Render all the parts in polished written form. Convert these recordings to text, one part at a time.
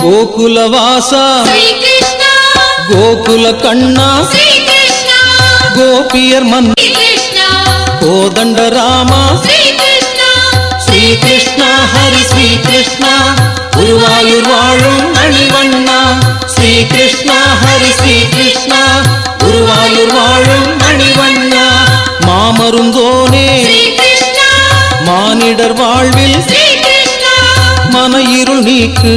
गोकुलवासा गोकुल कण्णा गोपियर मन कोदंड रामा श्री कृष्णा हरि श्री कृष्णा गुरुवायूर वाळुम मणिवण्णा श्री कृष्णा हरि श्री कृष्णा गुरुवायूर वाळुम मणिवण्णा मामरुंदोने मानिडर वाழ்வில் मन இருள் நீக்கு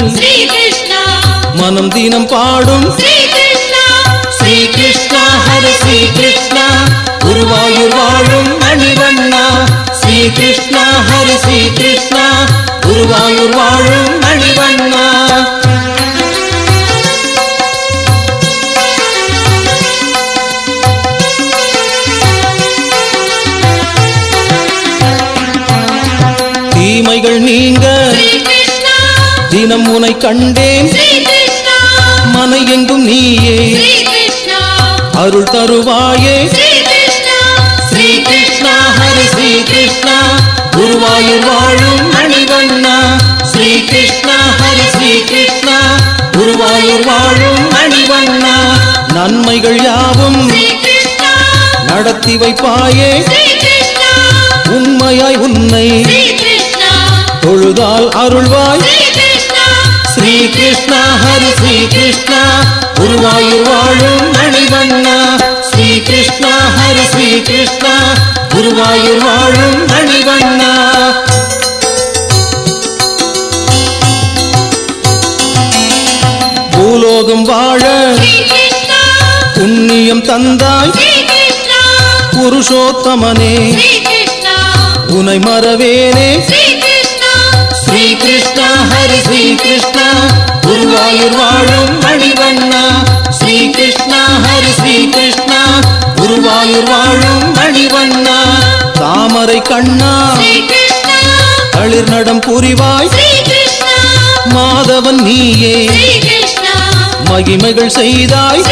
மனம் தினம் பாடும் ஸ்ரீ கிருஷ்ணா ஹரி ஸ்ரீ கிருஷ்ணா குருவாயூர் வாழும் மணிவண்ணா ஸ்ரீ கிருஷ்ணா ஹரி ஸ்ரீ கிருஷ்ணா குருவாயூர் வாழும் மணிவண்ணா தீமைகள் நீங்க தினம் உனை கண்டேன் மனை எங்கும் நீயே அருள் தருவாயே ஸ்ரீ கிருஷ்ணா ஹரி ஸ்ரீ கிருஷ்ணா குருவாயூர் வாழும் மணிவண்ணா ஸ்ரீ கிருஷ்ணா ஹரி ஸ்ரீ கிருஷ்ணா குருவாயூர் வாழும் மணிவண்ணா நன்மைகள் யாவும் நடத்தி வைப்பாயே உண்மையாய் உன்னை தொழுதால் அருள்வாய் श्री कृष्णा हरि श्री कृष्णा गुरुवायूर वाழும் மணிவண்ணா श्री कृष्णा हरि श्री कृष्णा गुरुवायूर वाழும் மணிவண்ணா பூலோகம் வாழ புண்ணியம் தந்தாய் புருஷோத்தமனே உனை மறவேனே श्री कृष्णा हरि श्री कृष्णा गुरुवायूर वाழும் மணிவண்ணா श्री कृष्णा हरि श्री कृष्णा गुरुवायूर வாழும் மணிவண்ணா தாமரை கண்ணா தளிர் நடம் புரிவாய் மாதவன் நீயே மகிமைகள் செய்தாய்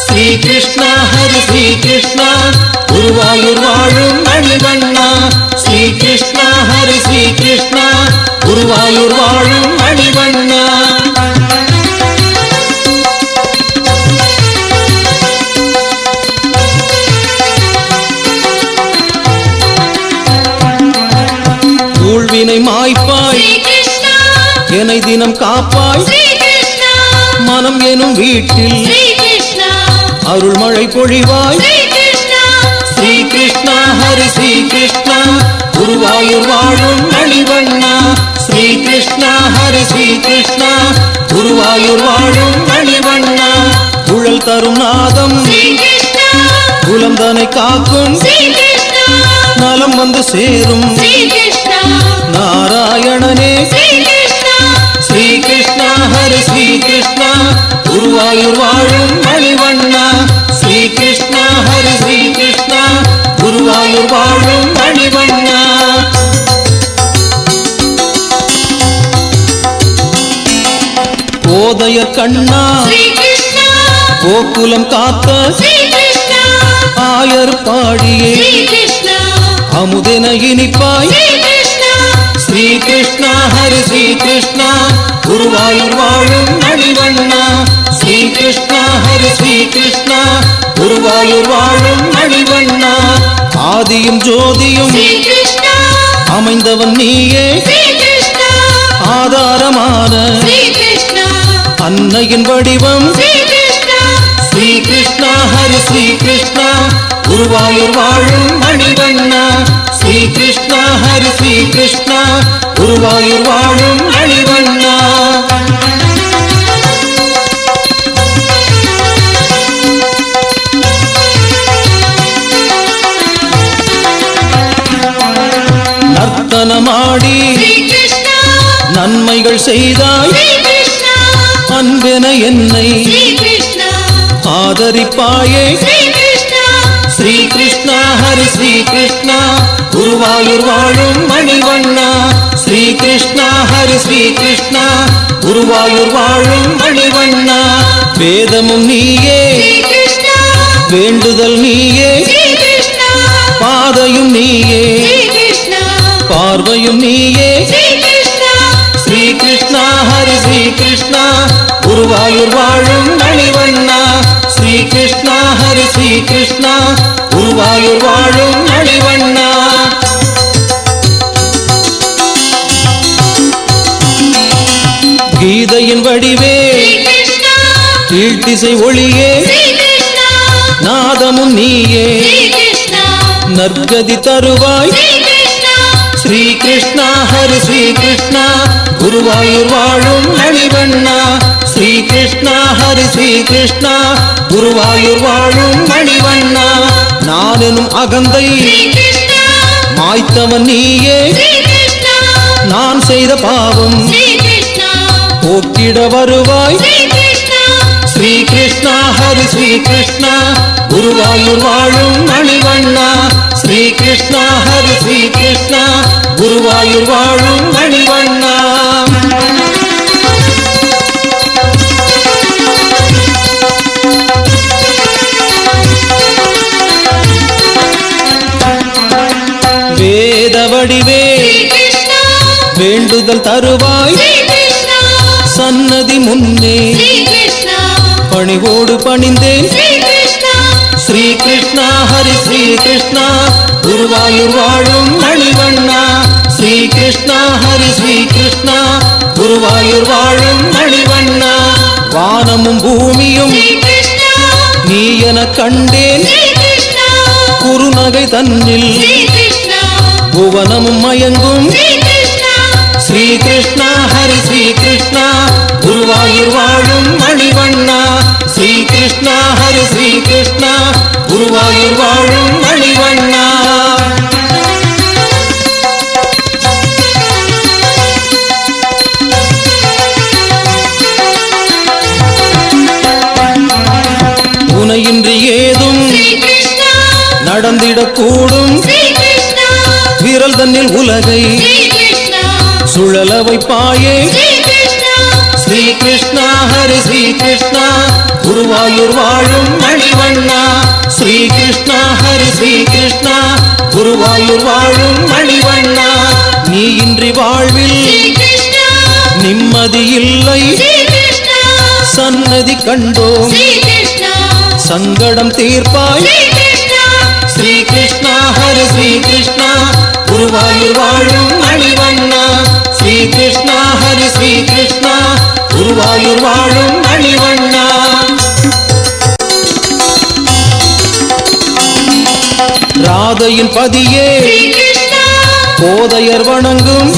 श्री कृष्णा हरि श्री कृष्णा गुरुवायूर வாழும் மணிவண்ணா श्री कृष्णा हरि श्री कृष्णा गुरुवायूर வாழும் மணிவண்ணா ஊழ்வினை மாய்ப்பாய் என்னை தினம் காப்பாய் மனம் எனும் வீட்டில் அருள் மழை பொழிவாய் श्री कृष्णा हरि श्री कृष्णा गुरुवायूर வாழும் மணிவண்ணா श्री कृष्णा हरि श्री कृष्णा गुरुवायूर வாழும் மணிவண்ணா குழல் தரும் நாதம் குலம் தன்னை காக்கும் நலம் வந்து சேரும் நாராயணனே श्री कृष्णा हरि श्री कृष्णा गुरुवायूर வாழும் மணிவண்ணா श्री कृष्णा हरि श्री कृष्णा गुरुवायूर வாழும் மணிவண்ணா கோதய கண்ணா கோகுலம் காத்த ஆயர் பாடியே அமுதென இனிப்பாய் श्री कृष्णा हरि श्री कृष्णा गुरुवायूर வாழும் மணிவண்ணா श्री कृष्णा हरि श्री कृष्णा गुरुवायूर வாழும் மணிவண்ணா ஆதியும் ஜோதியும் அமைந்தவன் நீயே ஆதாரமான அன்னையின் வடிவம் श्री कृष्णा हरि श्री कृष्णा गुरुवायूर வாழும் மணிவண்ணா श्री कृष्णा हरि श्री कृष्णा गुरुवायूर வாழும் மணிவண்ணா நர்த்தனமாடி நன்மைகள் செய்தாய் அன்பென என்னை ஆதரிப்பாயே श्री कृष्णा हरि श्री कृष्णा गुरुवायूर வாழும் மணிவண்ணா श्री कृष्णा हरि श्री कृष्णा गुरुवायूर வாழும் மணிவண்ணா வேதமும் நீயே வேண்டுதல் நீயே பாதையும் நீயே பார்வையும் நீயே श्री कृष्णा हरि श्री कृष्णा கிருஷ்ணா குருவாயூர் வாழும் மணிவண்ணா. கீதையின் வடிவே கீழ்த்திசை ஒளியே நாதமும் நீயே நற்கதி தருவாய் ஸ்ரீ கிருஷ்ணா ஹரி ஸ்ரீ கிருஷ்ணா குருவாயூர் வாழும் மணிவண்ணா. ஸ்ரீ கிருஷ்ணா ஹரி ஸ்ரீ கிருஷ்ணா குருவாயூர் வாழும் மணிவண்ணா. நானும் அகந்தை மாய்த்தவன் நீயே நான் செய்த பாவம் போக்கிட வருவாய் ஸ்ரீ கிருஷ்ணா ஹரி ஸ்ரீ கிருஷ்ணா குருவாயூர் வாழும் மணிவண்ணா. ஸ்ரீ கிருஷ்ணா ஹரி ஸ்ரீ கிருஷ்ணா குருவாயூர் வாழும் மணிவண்ணா. வேத வடிவே வேண்டுதல் தருவாய் சன்னதி முன்னே பணிவோடு பணிந்தேன் ஸ்ரீ கிருஷ்ணா ஹரி ஸ்ரீ கிருஷ்ணா குருவாயூர் வாழும் மணிவண்ணா. ஸ்ரீ கிருஷ்ணா ஹரி ஸ்ரீ கிருஷ்ணா குருவாயூர் வாழும் மணிவண்ணா. வானமும் பூமியும் நீ என கண்டேன் குறுநகை தன்னில் புவனமும் மயங்கும் ஸ்ரீ கிருஷ்ணா ஹரி ஸ்ரீ கிருஷ்ணா குருவாயூர் வாழும் மணிவண்ணா. ஸ்ரீ கிருஷ்ணா ஹரி ஸ்ரீ கிருஷ்ணா குருவாயூர் வாழும் மணிவண்ணா. உனையின்றி ஏதும் நடந்திடக்கூடும் விரல் தன்னில் உலகை சுழல வைப்பாயே ஸ்ரீ கிருஷ்ணா ஹரி ஸ்ரீ கிருஷ்ணா குருவாயூர் வாழும் மணிவண்ணா. ஸ்ரீ கிருஷ்ணா ஹரி ஸ்ரீ கிருஷ்ணா குருவாயூர் வாழும் மணிவண்ணா. நீ இன்றி வாழ்வில் நிம்மதி இல்லை சன்னதி கண்டோம் சங்கடம் தீர்ப்பாய் ஸ்ரீ கிருஷ்ணா ஹரி ஸ்ரீ கிருஷ்ணா குருவாயூர் வாழும் மணிவண்ணா. ஸ்ரீ கிருஷ்ணா ஹரி ஸ்ரீ கிருஷ்ணா குருவாயூர் வாழும் மணிவண்ணா. ராதையின் பதியே போதையர் வணங்கும்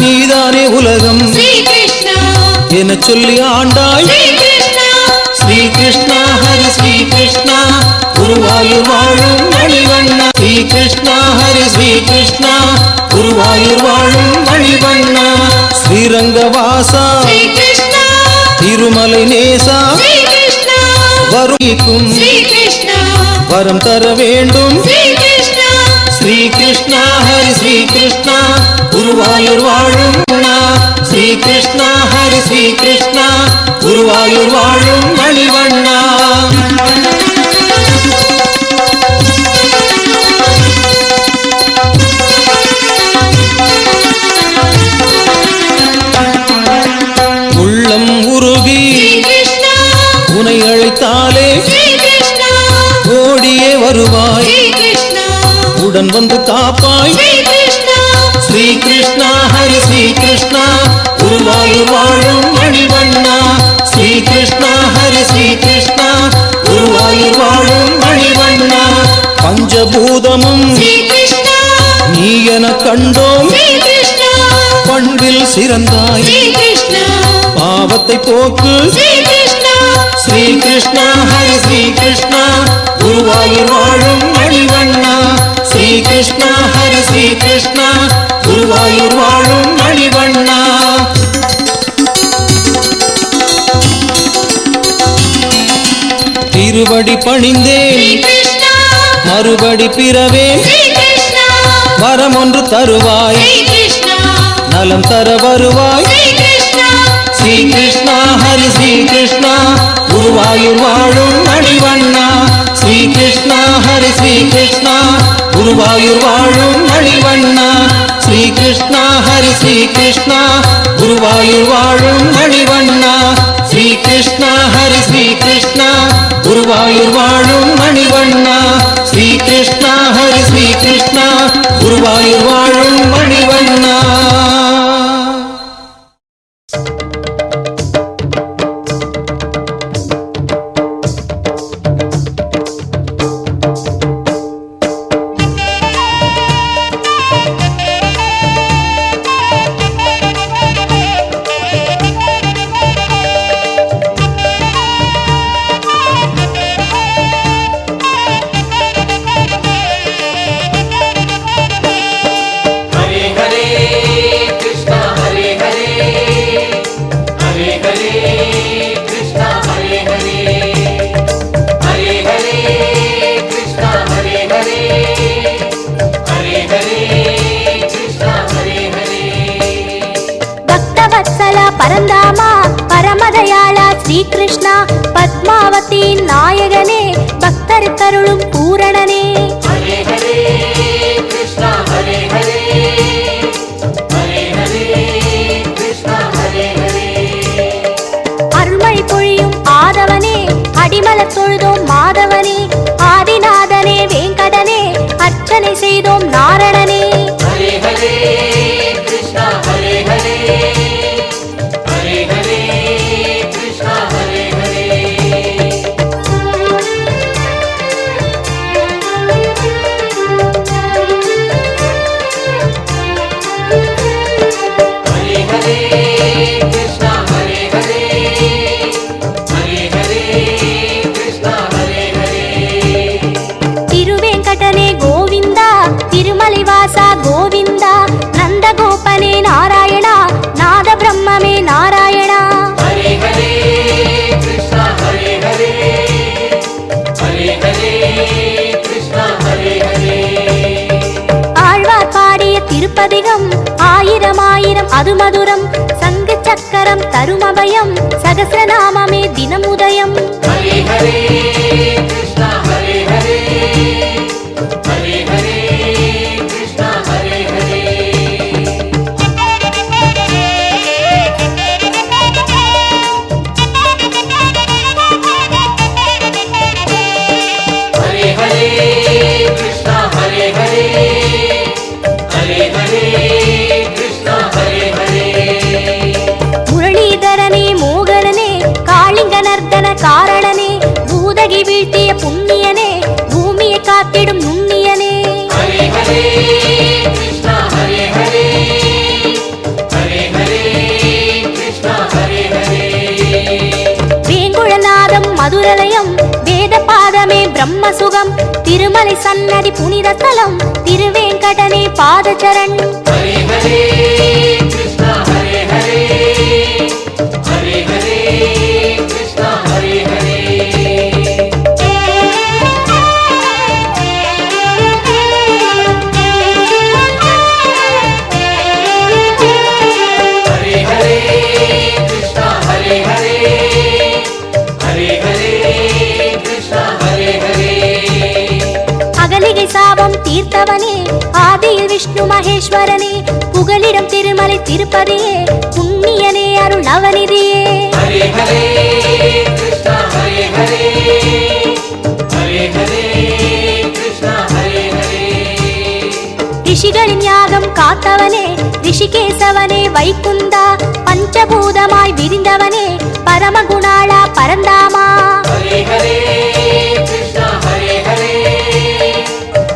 நீதானே உலகம் என சொல்லி ஆண்டாய் ஸ்ரீ கிருஷ்ணா ஹரி ஸ்ரீ கிருஷ்ணா குருவாயூர் வாழும் மணிவண்ணா. ஸ்ரீ கிருஷ்ணா ஹரி ஸ்ரீ கிருஷ்ணா குருவாயூர் வாழும் மணிவண்ணா. ஸ்ரீரங்கவாசா திருமலை நேசா வருகிக்கும் வரம் தர வேண்டும் ஸ்ரீ கிருஷ்ணா ஹரி ஸ்ரீ கிருஷ்ணா குருவாயூர் வாழும் மணிவண்ணா. ஸ்ரீ கிருஷ்ணா ஹரி ஸ்ரீ கிருஷ்ணா குருவாயூர் வாழும் மணிவண்ணா. உள்ளம் உருகி உனை அழைத்தாலே ஓடியே வருவாய் உடன் வந்து காப்பாய் ஸ்ரீ கிருஷ்ணா ஹரி ஸ்ரீ கிருஷ்ணா குருவாயூர் வாழும் மணிவண்ணா. ஸ்ரீ கிருஷ்ணா ஹரி ஸ்ரீ கிருஷ்ணா குருவாயூர் வாழும் மணிவண்ணா. பஞ்சபூதமும் நீ என கண்டோம் பண்பில் சிறந்தாய் பாவத்தை போக்கு ஸ்ரீ கிருஷ்ணா ஹரி ஸ்ரீ கிருஷ்ணா குருவாயூர் வாழும் மணிவண்ணா. ஸ்ரீ கிருஷ்ணா ஹரி ஸ்ரீ கிருஷ்ணா குருவாயூர் வாழும் மணிவண்ணா. திருவடி பணிந்தேன் மறுபடி பிறவே வரம் ஒன்று தருவாய் நலம் தர வருவாய் ஸ்ரீ கிருஷ்ணா ஹரி ஸ்ரீ கிருஷ்ணா குருவாயூர் வாழும் மணிவண்ணா. ஸ்ரீ கிருஷ்ணா ஹரி ஸ்ரீ கிருஷ்ணா குருவாயூர் வாழும் மணிவண்ணா. ஸ்ரீ கிருஷ்ணா ஹரி ஸ்ரீ கிருஷ்ணா குருவாயூர் வாழும் மணிவண்ணா. ஸ்ரீ கிருஷ்ணா ஹரி ஸ்ரீ கிருஷ்ணா குருவாயூர் வாழும் மணிவண்ணா ஸ்ரீ கிருஷ்ணா ஹரி ஸ்ரீ கிருஷ்ணா குருவாயூர் வாழும் மணிவண்ணா. பரந்தாமா பரமதயாளா ஸ்ரீ கிருஷ்ணா பத்மாவதியின் நாயகனே பக்தர் கருளும் பூரணனே. ஹரே ஹரே கிருஷ்ணா ஹரே ஹரே ஹரே ஹரே கிருஷ்ணா ஹரே ஹரே. அருள்மழை பொழியும் ஆதவனே அடிமலர் தொழுதோம் மாதவனே ஆதிநாதனே வேங்கடனே அர்ச்சனை செய்தோம் நாரணனே. ஹரே ஹரே கிருஷ்ணா ஹரே ஹரே ஹரே ஹரே கிருஷ்ணா ஹரே ஹரே. ஹரே ஹரே கிருஷ்ணா ஹரே ஹரே ஹரே ஹரே கிருஷ்ணா ஹரே ஹரே. திருவேங்கடனே கோவிந்தா திருமலைவாசா கோவிந்தா நந்தகோபனே நாராயணா நாத பிரம்மே நாராயணா. ஹரே ஹரே கிருஷ்ணா ஹரே ஹரே ஹரே ஹரே கிருஷ்ணா ஹரே ஹரே. ஆழ்வார் பாடிய திருப்பதிகம் ஆயிரம் ஆயிரம் அது மதுரம் சங்கு சக்கரம் தருமபயம் சகசிரநாமமே தினமுதயம். ஹரே ஹரே கிருஷ்ணா ஹரே ஹரே ஹரே ஹரே கிருஷ்ணா ஹரே ஹரே. ஹரே ஹரே கிருஷ்ணா ஹரே ஹரே ஹரே ஹரே கிருஷ்ணா ஹரே ஹரே. முரளீதரனே மோகனனே காளிங்க நர்த்தன காரணனே பூதகி வீழ்த்திய புண்ணியனே பூமியை காத்திடும் நுண்ணியனே. ஹரே ஹரே கிருஷ்ணா ஹரே ஹரே ஹரே ஹரே கிருஷ்ணா ஹரே ஹரே. வேங்குழநாதம் மதுரலயம் வேத பாதமே பிரம்மசுகம் திருமலை சன்னதி புனித தலம் திருவேங்கடனே பாதச்சரண். ஹரே ஹரே கிருஷ்ணா ஹரே ஹரே ஹரே ஹரே கிருஷ்ணா ஹரே ஹரே. ஹரே ஹரே கிருஷ்ணா ஹரே ஹரே ஹரே ஹரே கிருஷ்ணா ஹரே ஹரே. அகலிகை சாபம் தீர்த்தவனே ஆதியில் விஷ்ணு மகேஸ்வரனே புகலிடம் திருமலை திருப்பதியே புண்ணியனே அருள் நவநிதியே. ஹரே ஹரே கிருஷ்ணா ஹரே ஹரே ஹரே ஹரே கிருஷ்ணா ஹரே ஹரே. ரிஷிகளின் யாகம் காத்தவனே ரிஷிகேசவனே வைகுந்தா பஞ்சபூதமாய் விரிந்தவனே பரமகுணாளா பரந்தாமா. ஹரே ஹரே கிருஷ்ணா ஹரே ஹரே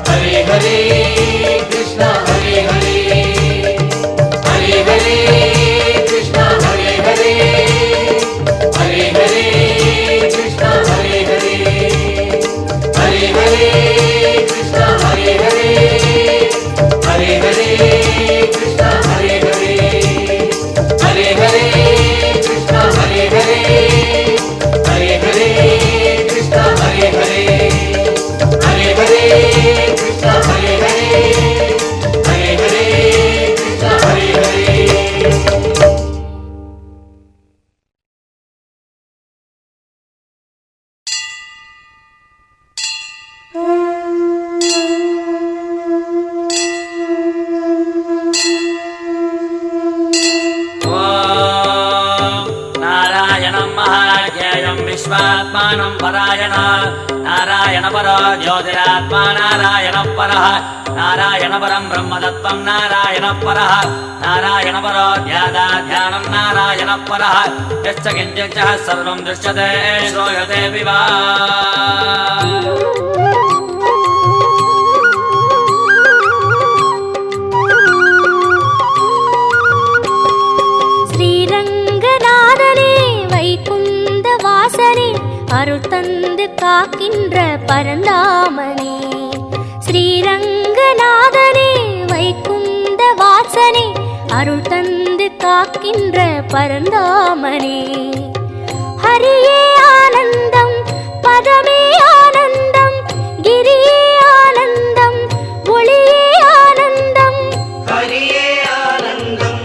ஹரே ஹரே கிருஷ்ணா ஹரே ஹரே. ஹரே ஹரே கிருஷ்ணா ஹரே ஹரே ஹரே ஹரே கிருஷ்ணா ஹரே ஹரே. ஹரே ஹரே கிருஷ்ணா ஹரே ஹரே ஹரே ஹரே கிருஷ்ணா ஹரே ஹரே. ஹரே ஹரே கிருஷ்ணா ஹரே ஹரே ஹரே ध्येयं विश्वात्मानं परायण नारायण परो ज्योतिरात्मा नारायण परः नारायण परं ब्रह्मतत्त्वं नारायण परः नारायण परो ध्यानं नारायण परः यश्च किञ्चित् सर्वं दृश्यते श्रूयते विवा அருள் தந்து காக்கின்ற பரந்தாமனே ஸ்ரீரங்கநாதனே வைகுந்த வாசனே அருள் தந்து காக்கின்ற பரந்தாமனே ஹரியே ஆனந்தம் பதமே ஆனந்தம் கிரியே ஆனந்தம் ஒளியே ஆனந்தம் ஹரியே ஆனந்தம்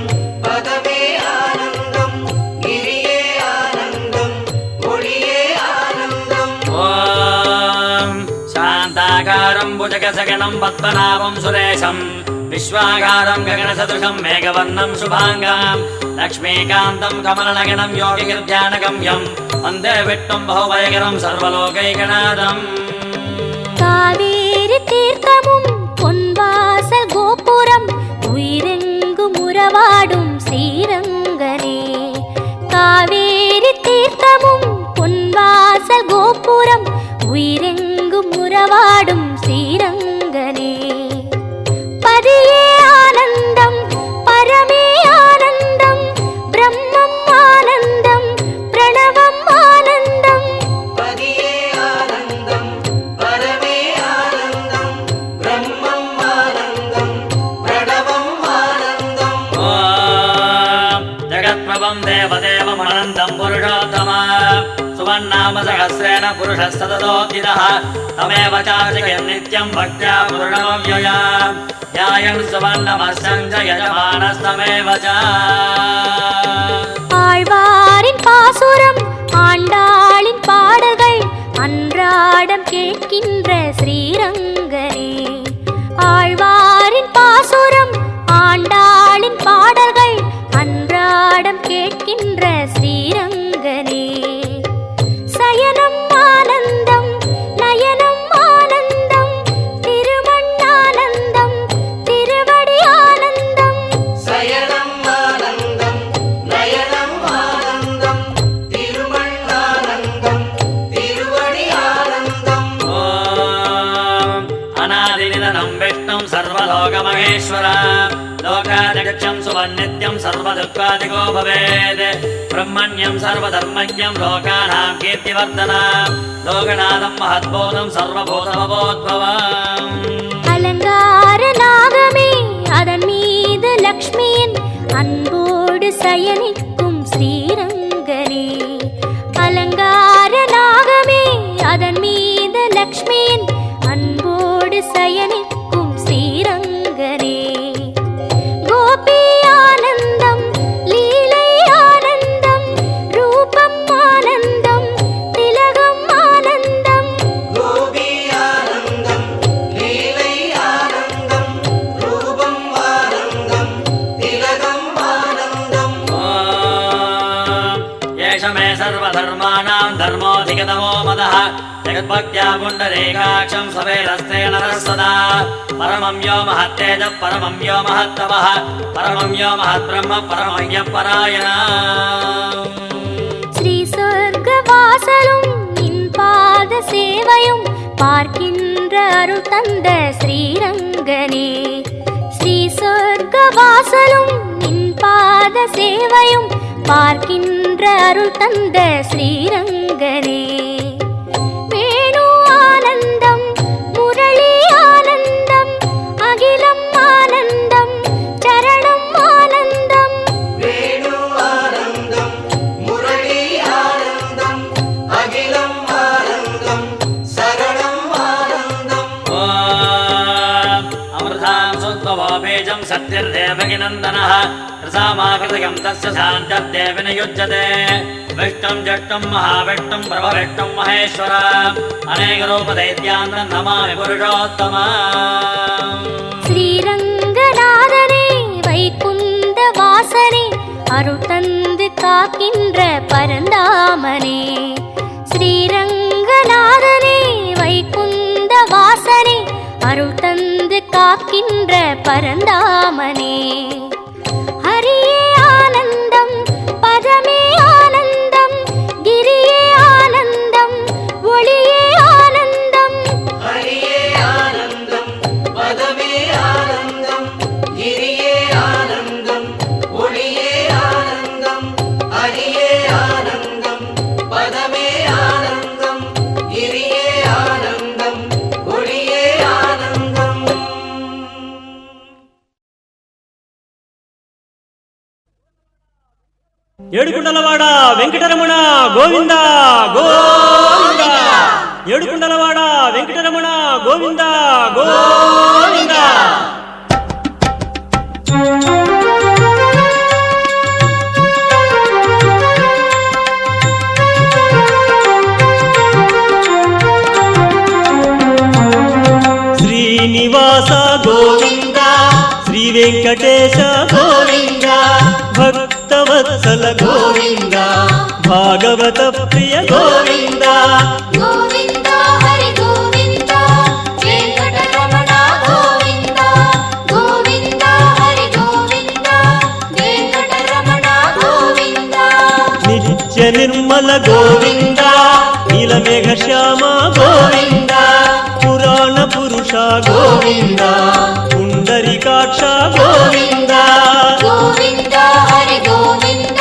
பதமே ஆனந்தம் கிரியே ஆனந்தம் ஒளியே ஆனந்தம் ஓம் சாந்தாகாரம் புஜகசகணம் பத்மநாபம் சுரேஷம் விஸ்வாகாரம் ககனசதுஷம் மேகவர்ணம் சுபாங்கம் லக்ஷ்மீகாந்தம் கமலநகனம் யோகிகிர்த்யானகம்யம் வந்தே விட்டும் பகுவயகரம் சர்வலோகைகநாதம் காவேரி தீர்த்தமும் பொன்வாசல் கோபுரம் உயிரெங்கும் உறவாடும் ஸ்ரீரங்கனே காவேரி தீர்த்தமும் பொன்வாசல் கோபுரம் உயிரெங்கும் உறவாடும் ஸ்ரீரங்கனே பதியே ஆனந்தம் பரமே ஆனந்தம் பிரம்மம் ஆனந்தம் பிரணவம் ஆனந்தம் பதியே ஆனந்தம் பரமே ஆனந்தம் பிரம்மம் ஆனந்தம் பிரணவம் ஆனந்தம் ஓம் ஜகத்பிரபம் தேவதேவம் அனந்தம் புருஷோத்தம சுவன்னாம சகஸ்ரேண புருஷஸ்ததோதிதः தமேவ சார்ஜயன் நித்யம் பக்த்யா புருஷமவ்யயா ध्यायन् सुवर्णमस्सञ्च यजमानस्तमेव च ஆழ்வாரின் பாசுரம் ஆண்டாளின் பாடல்கள் அன்றாடம் கேட்கின்ற ஸ்ரீரங்கனே ஆழ்வாரின் பாசுரம் ஆண்டாளின் பாடல்கள் அன்றாடம் கேட்கின்ற ஸ்ரீரங்கனே சயனம் ஆனந்தம் நயனம் ஆனந்தம் திருமண்ணானந்தம் திருவடி ஆனந்தம் சயனம் ஆனந்தம் நயனம் ஆனந்தம் திருமண்ணானந்தம் திருவடி ஆனந்தம் ஓம் அநாதிநிதனம் விஷ்ணும் சர்வலோகமகேஸ்வர லோகாதிகட்சம் சுவன்னித்யம் சர்வதுக்காதிகோ பவேத் பிரம்மண்யம் சர்வதர்மஜ்ஞம் லோகானாம் கீர்த்திவர்தனம் லோகநாதம் மஹத்போதம் சர்வபூதமபோத்பவம் அலங்கார நாகமே அதன் மீது லக்ஷ்மியின் அன்போடு சயனிக்கும் ஸ்ரீரங்கனே அலங்கார நாகமே அதன் மீது லக்ஷ்மியின் அன்போடு சயனிக்கும் ஸ்ரீரங்கனே கோபி ஆனந்தம் லீலை ஆனந்தம் ரூபம் ஆனந்தம் திலகம் ஆனந்தம் கோபி ஆனந்தம் லீலை ஆனந்தம் ரூபம் ஆனந்தம் திலகம் ஆனந்தம் ஓம் ஏஷ மே சர்வதர்மாணாம் தர்மோதிகதமோ மதः ஜகத்பக்த்யா புண்டரீகாட்சம் சவேரஸ்தே நரः சதா பரமம் யோ மஹத்தேஜ பரமம் யோ மஹத்தவः பரமம் யோ மஹத்பிரம்ம பரமம் யः பராயணம் ஸ்ரீ சொர்க்க வாசலும் நின் பாத சேவையும் பார்க்கின்ற அருள் தந்த ஸ்ரீரங்கனே ஸ்ரீ சொர்க்க வாசலும் நின் பாத சேவையும் பார்க்கின்ற அருள் தந்த ஸ்ரீரங்கனே வேணு ஆனந்தம் முரளி ஆனந்தம் அகிலம் ஆனந்தம் சரணம் ஆனந்தம் வேணு ஆனந்தம் முரளி ஆனந்தம் அகிலம் ஆனந்தம் சரணம் ஆனந்தம் ஓம் அமிர்தாம் சுத்வோ பீஜம் சத்யர்தேவகிநந்தனः ரசாமாகிருதகம் தஸ்ய சாந்தர்தேவின யுஜ்யதே விஷ்ணும் ஜஷ்டும் மகாவிஷ்ணும் பிரபவிஷ்ணும் மகேஸ்வர அநேகரூபதைத்யாந்தம் நமாமி புருஷோத்தமம் ஸ்ரீரங்கநாதனே வைகுந்த வாசனே அருள் தந்து காக்கின்ற பரந்தாமனே. ஸ்ரீரங்கநாதனே வைகுந்த வாசனே அருள் தந்து காக்கின்ற பரந்தாமனே. ஹரியே ஆனந்தம் பதமே ஆனந்தம் கிரியே ஆனந்தம் ஒளியே ஆனந்தம். ஹரியே ஆனந்தம் பதமே ஆனந்தம் கிரியே ஆனந்தம் ஒளியே ஆனந்தம். ஹரியே ஆனந்தம் பதமே ஆனந்தம் கிரியே ஆனந்தம் ஒளியே ஆனந்தம். ఏడుకుండలవాడ వెంకటరమణ గోవింద గోవింద. ఏడుకుండలవాడ వెంకటరమణ గోవింద గోవింద. శ్రీనివాస గోవింద శ్రీ వెంకటేశ గోవింద. భక్తవత్సల గోవింద భాగవత ప్రియ గోవింద. గోవింద హరి గోవింద వెంకటరమణ గోవింద. గోవింద హరి గోవింద వెంకటరమణ గోవింద. నిత్య నిర్మల గోవింద నీలమేఘ శ్యామ గోవింద. పురాణ పురుష గోవింద పుండరీకాక్ష గోవింద. గోవింద హరి గోవింద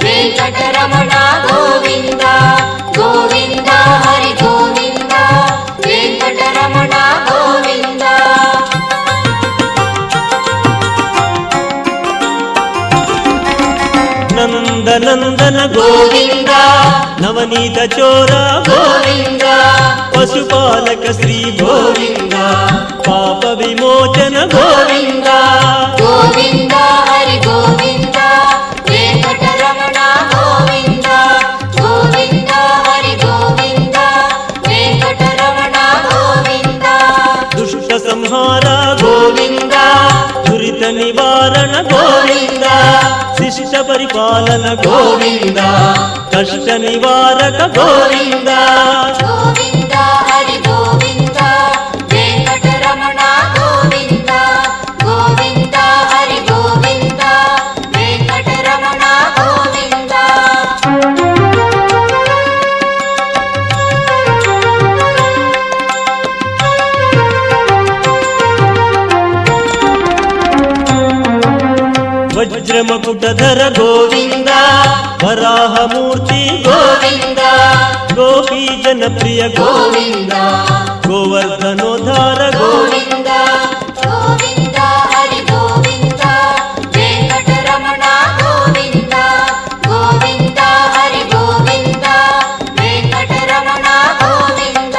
వెంకటరమణ గోవింద. గోవింద హరి గోవింద వెంకటరమణ గోవింద. నందనందన గోవింద నవనీత చోర గోవింద. పశుపాలక శ్రీ గోవింద పాప విమోచన గోవింద. గోవింద హరి గోవింద వెంకటరమణ గోవింద. గోవింద హరి గోవింద వెంకటరమణ గోవింద. దుష్ట సంహార గోవింద దురిత నివారణ గోవింద. శిష్ట పరిపాలన గోవింద కష్ట నివారక గోవింద. గోవింద హరి గోవింద వెంకటరమణ గోవింద. గోవింద హరి గోవింద వెంకటరమణ గోవింద. వజ్రమకుటధర గోవింద వరాహమూర్తి గోవింద. గోపీ జనప్రియ గోవింద గోవర్ధనోద్ధార గోవింద. గోవింద హరి గోవింద వెంకటరమణ గోవింద. గోవింద హరి గోవింద వెంకటరమణ గోవింద.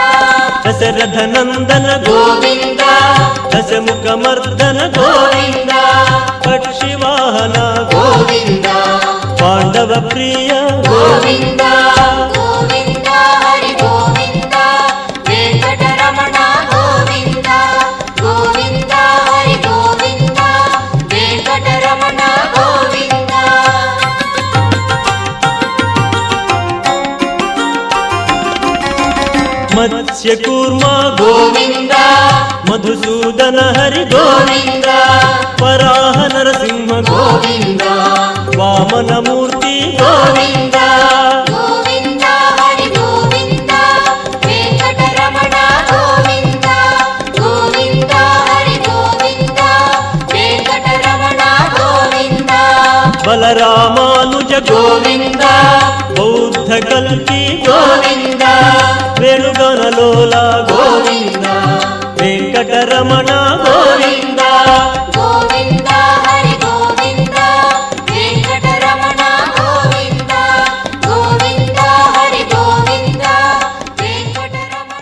దశరథ నందన గోవింద దశముఖ మర్దన గోవింద. పక్షివాహన గోవింద పాండవ ప్రియ గోవింద. గోవింద హరి గోవింద వెంకటరమణ గోవింద. గోవింద హరి గోవింద వెంకటరమణ గోవింద. మత్స్యకూర్మ గోవింద మధుసూదన హరి గోవింద. వరాహ నరసింహ గోవింద వామనమూర్తి గోవింద. గోవింద హరి గోవింద వెంకటరమణ గోవింద. గోవింద హరి గోవింద వెంకటరమణ గోవింద. బలరామానుజ గోవింద బౌద్ధ కల్కి గోవింద. వేణుగణలోల గోవింద వెంకటరమణ గోవింద. గోవింద హరి గోవింద వెంకటరమణ గోవింద. గోవింద హరి గోవింద వెంకటరమణ.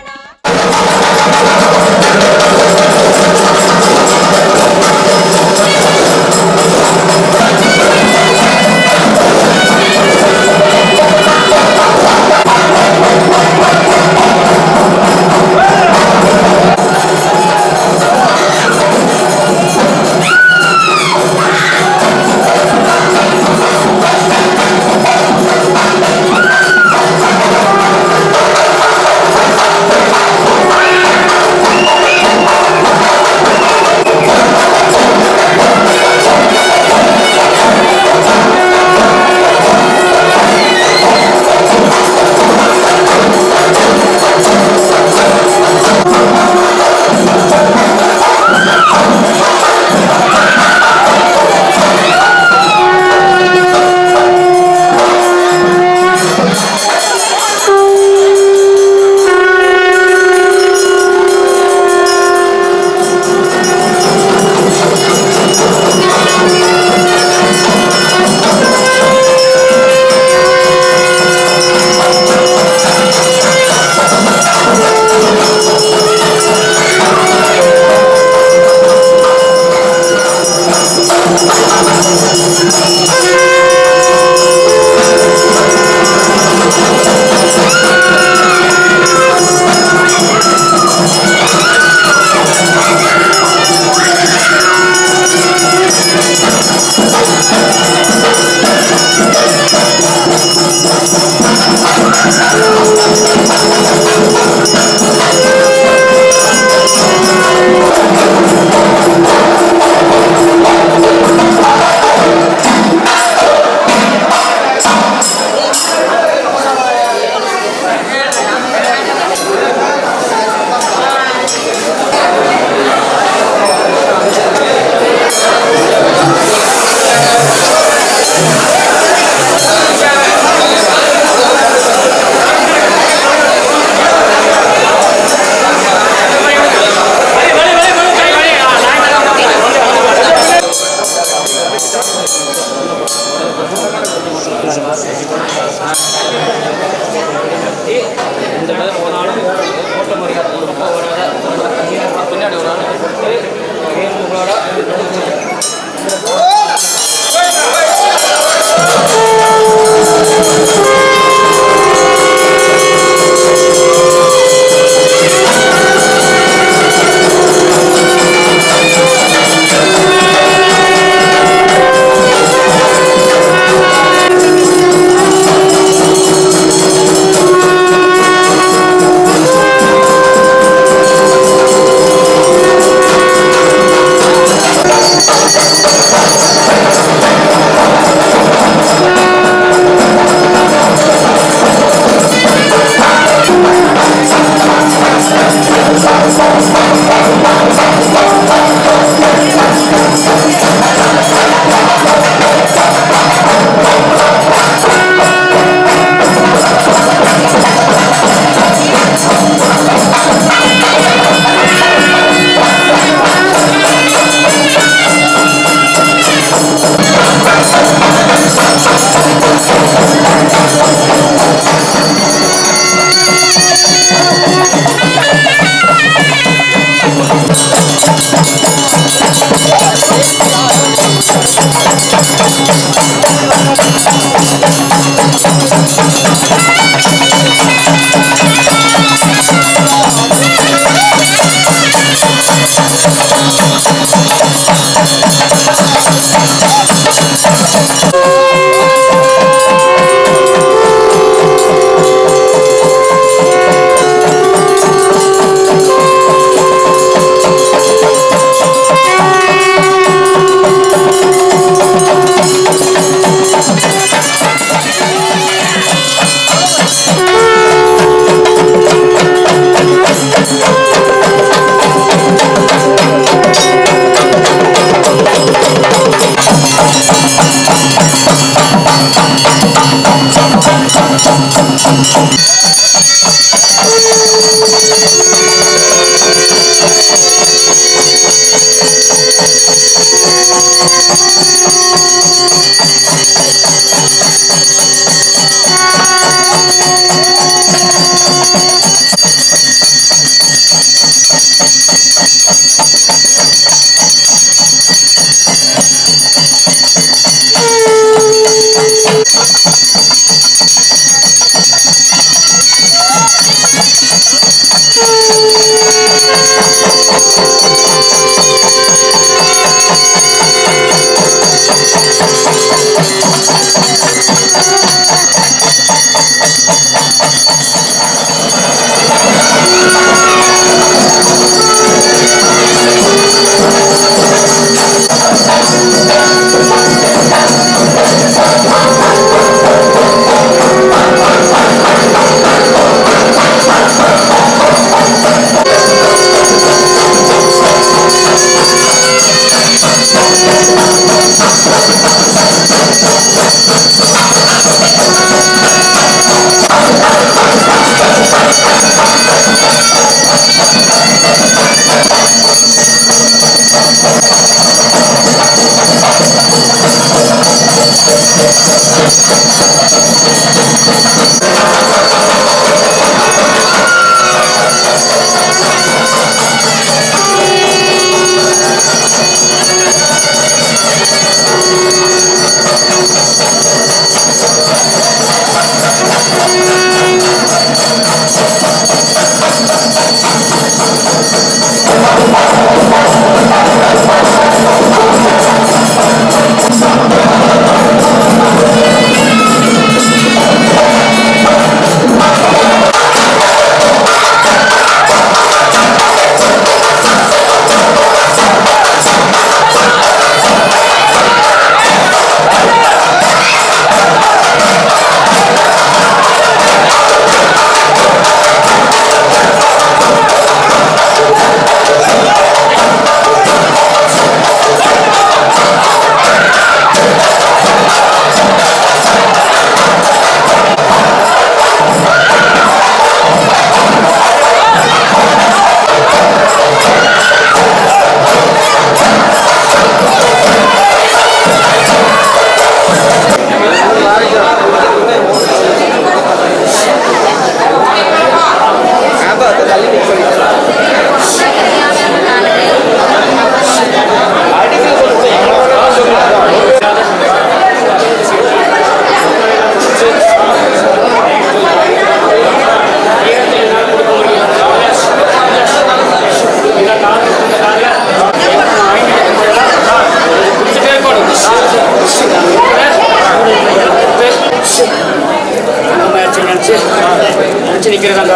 நிற்கிறதாங்க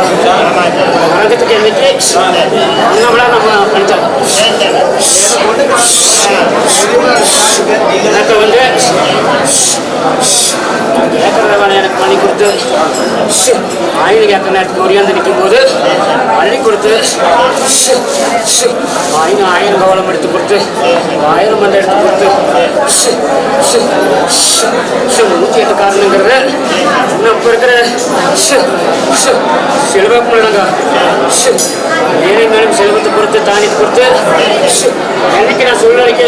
அரங்கத்துக்கு என்னைக்கு அண்ணாமலா நம்ம பண்ணிட்டோம். எனக்கு வந்து கேட்கறத எனக்கு பண்ணி கொடுத்து ஆயுள் கேட்கற நேரத்துக்கு ஒரியாந்து நிற்கும் போது பள்ளி கொடுத்து ஆயிரம் கவலம் எடுத்து கொடுத்து 1000 மண்டை எடுத்து கொடுத்து 108 காரணங்கிறது இன்னும் இப்போ இருக்கிற செல்வம் இல்லைங்க. மேலே மேலும் செல்வத்தை பொறுத்து தானியத்தை கொடுத்து என்னைக்கு நான் சூழ்நிலைக்கு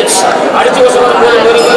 அடுத்த வருஷம் வரும்போது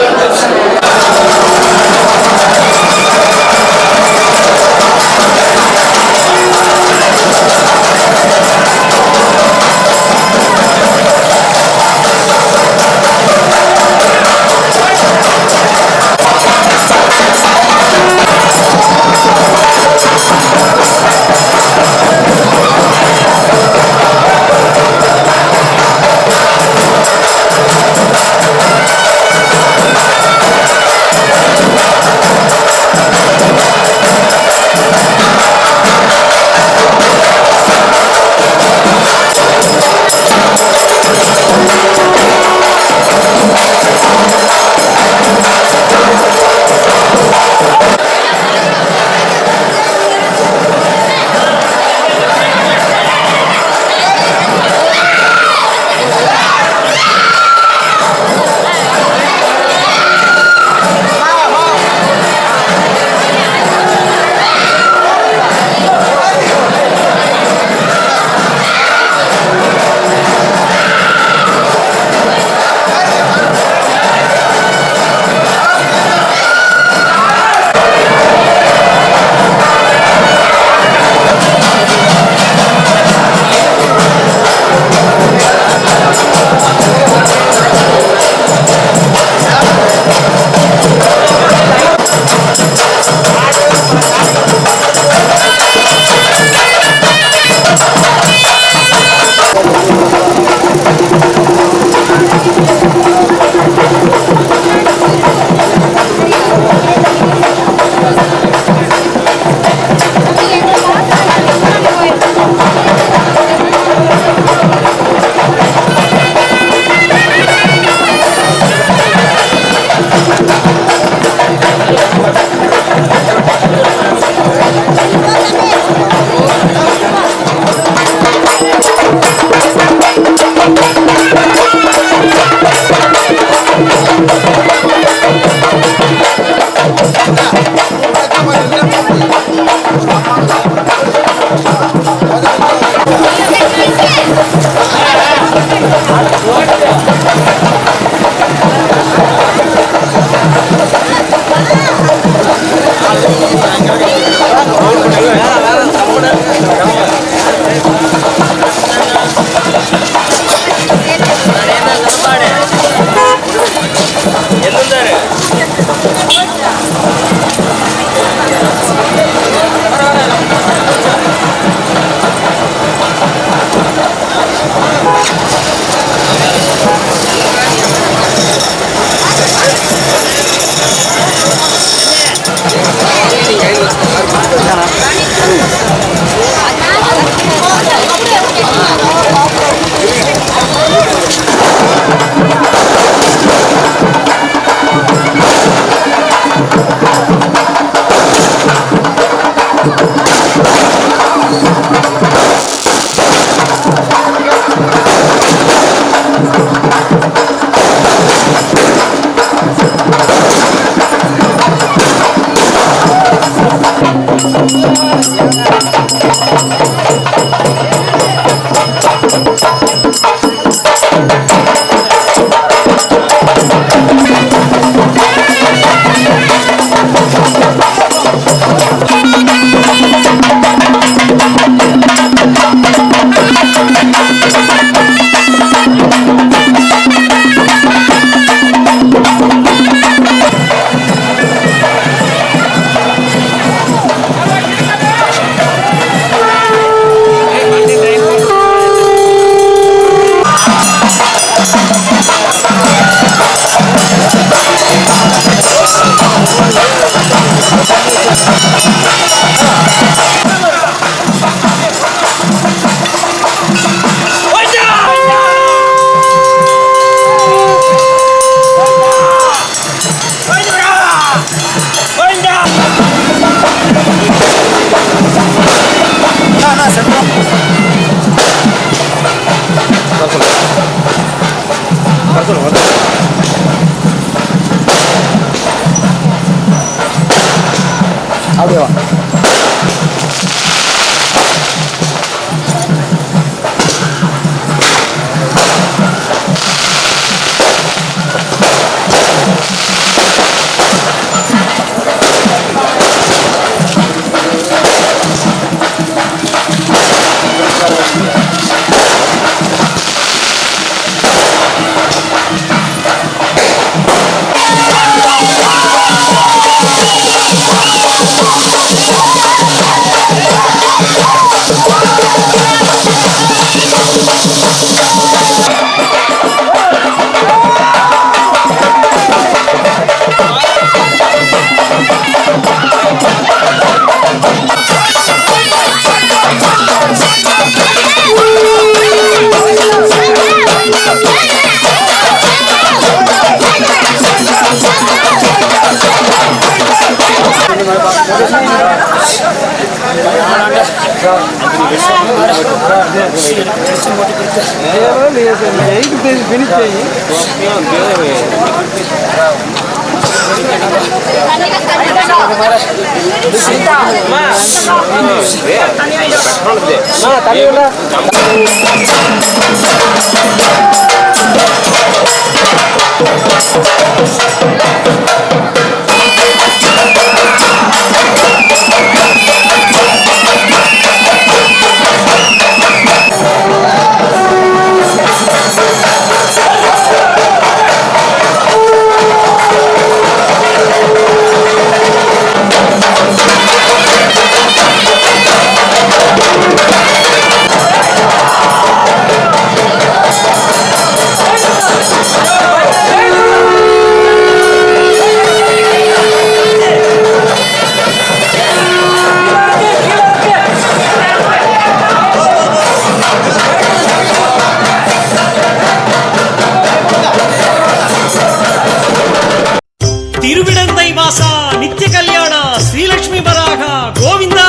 திருவிடந்தை வாசா நித்திய கல்யாண ஸ்ரீலட்சுமி வராக கோவிந்தா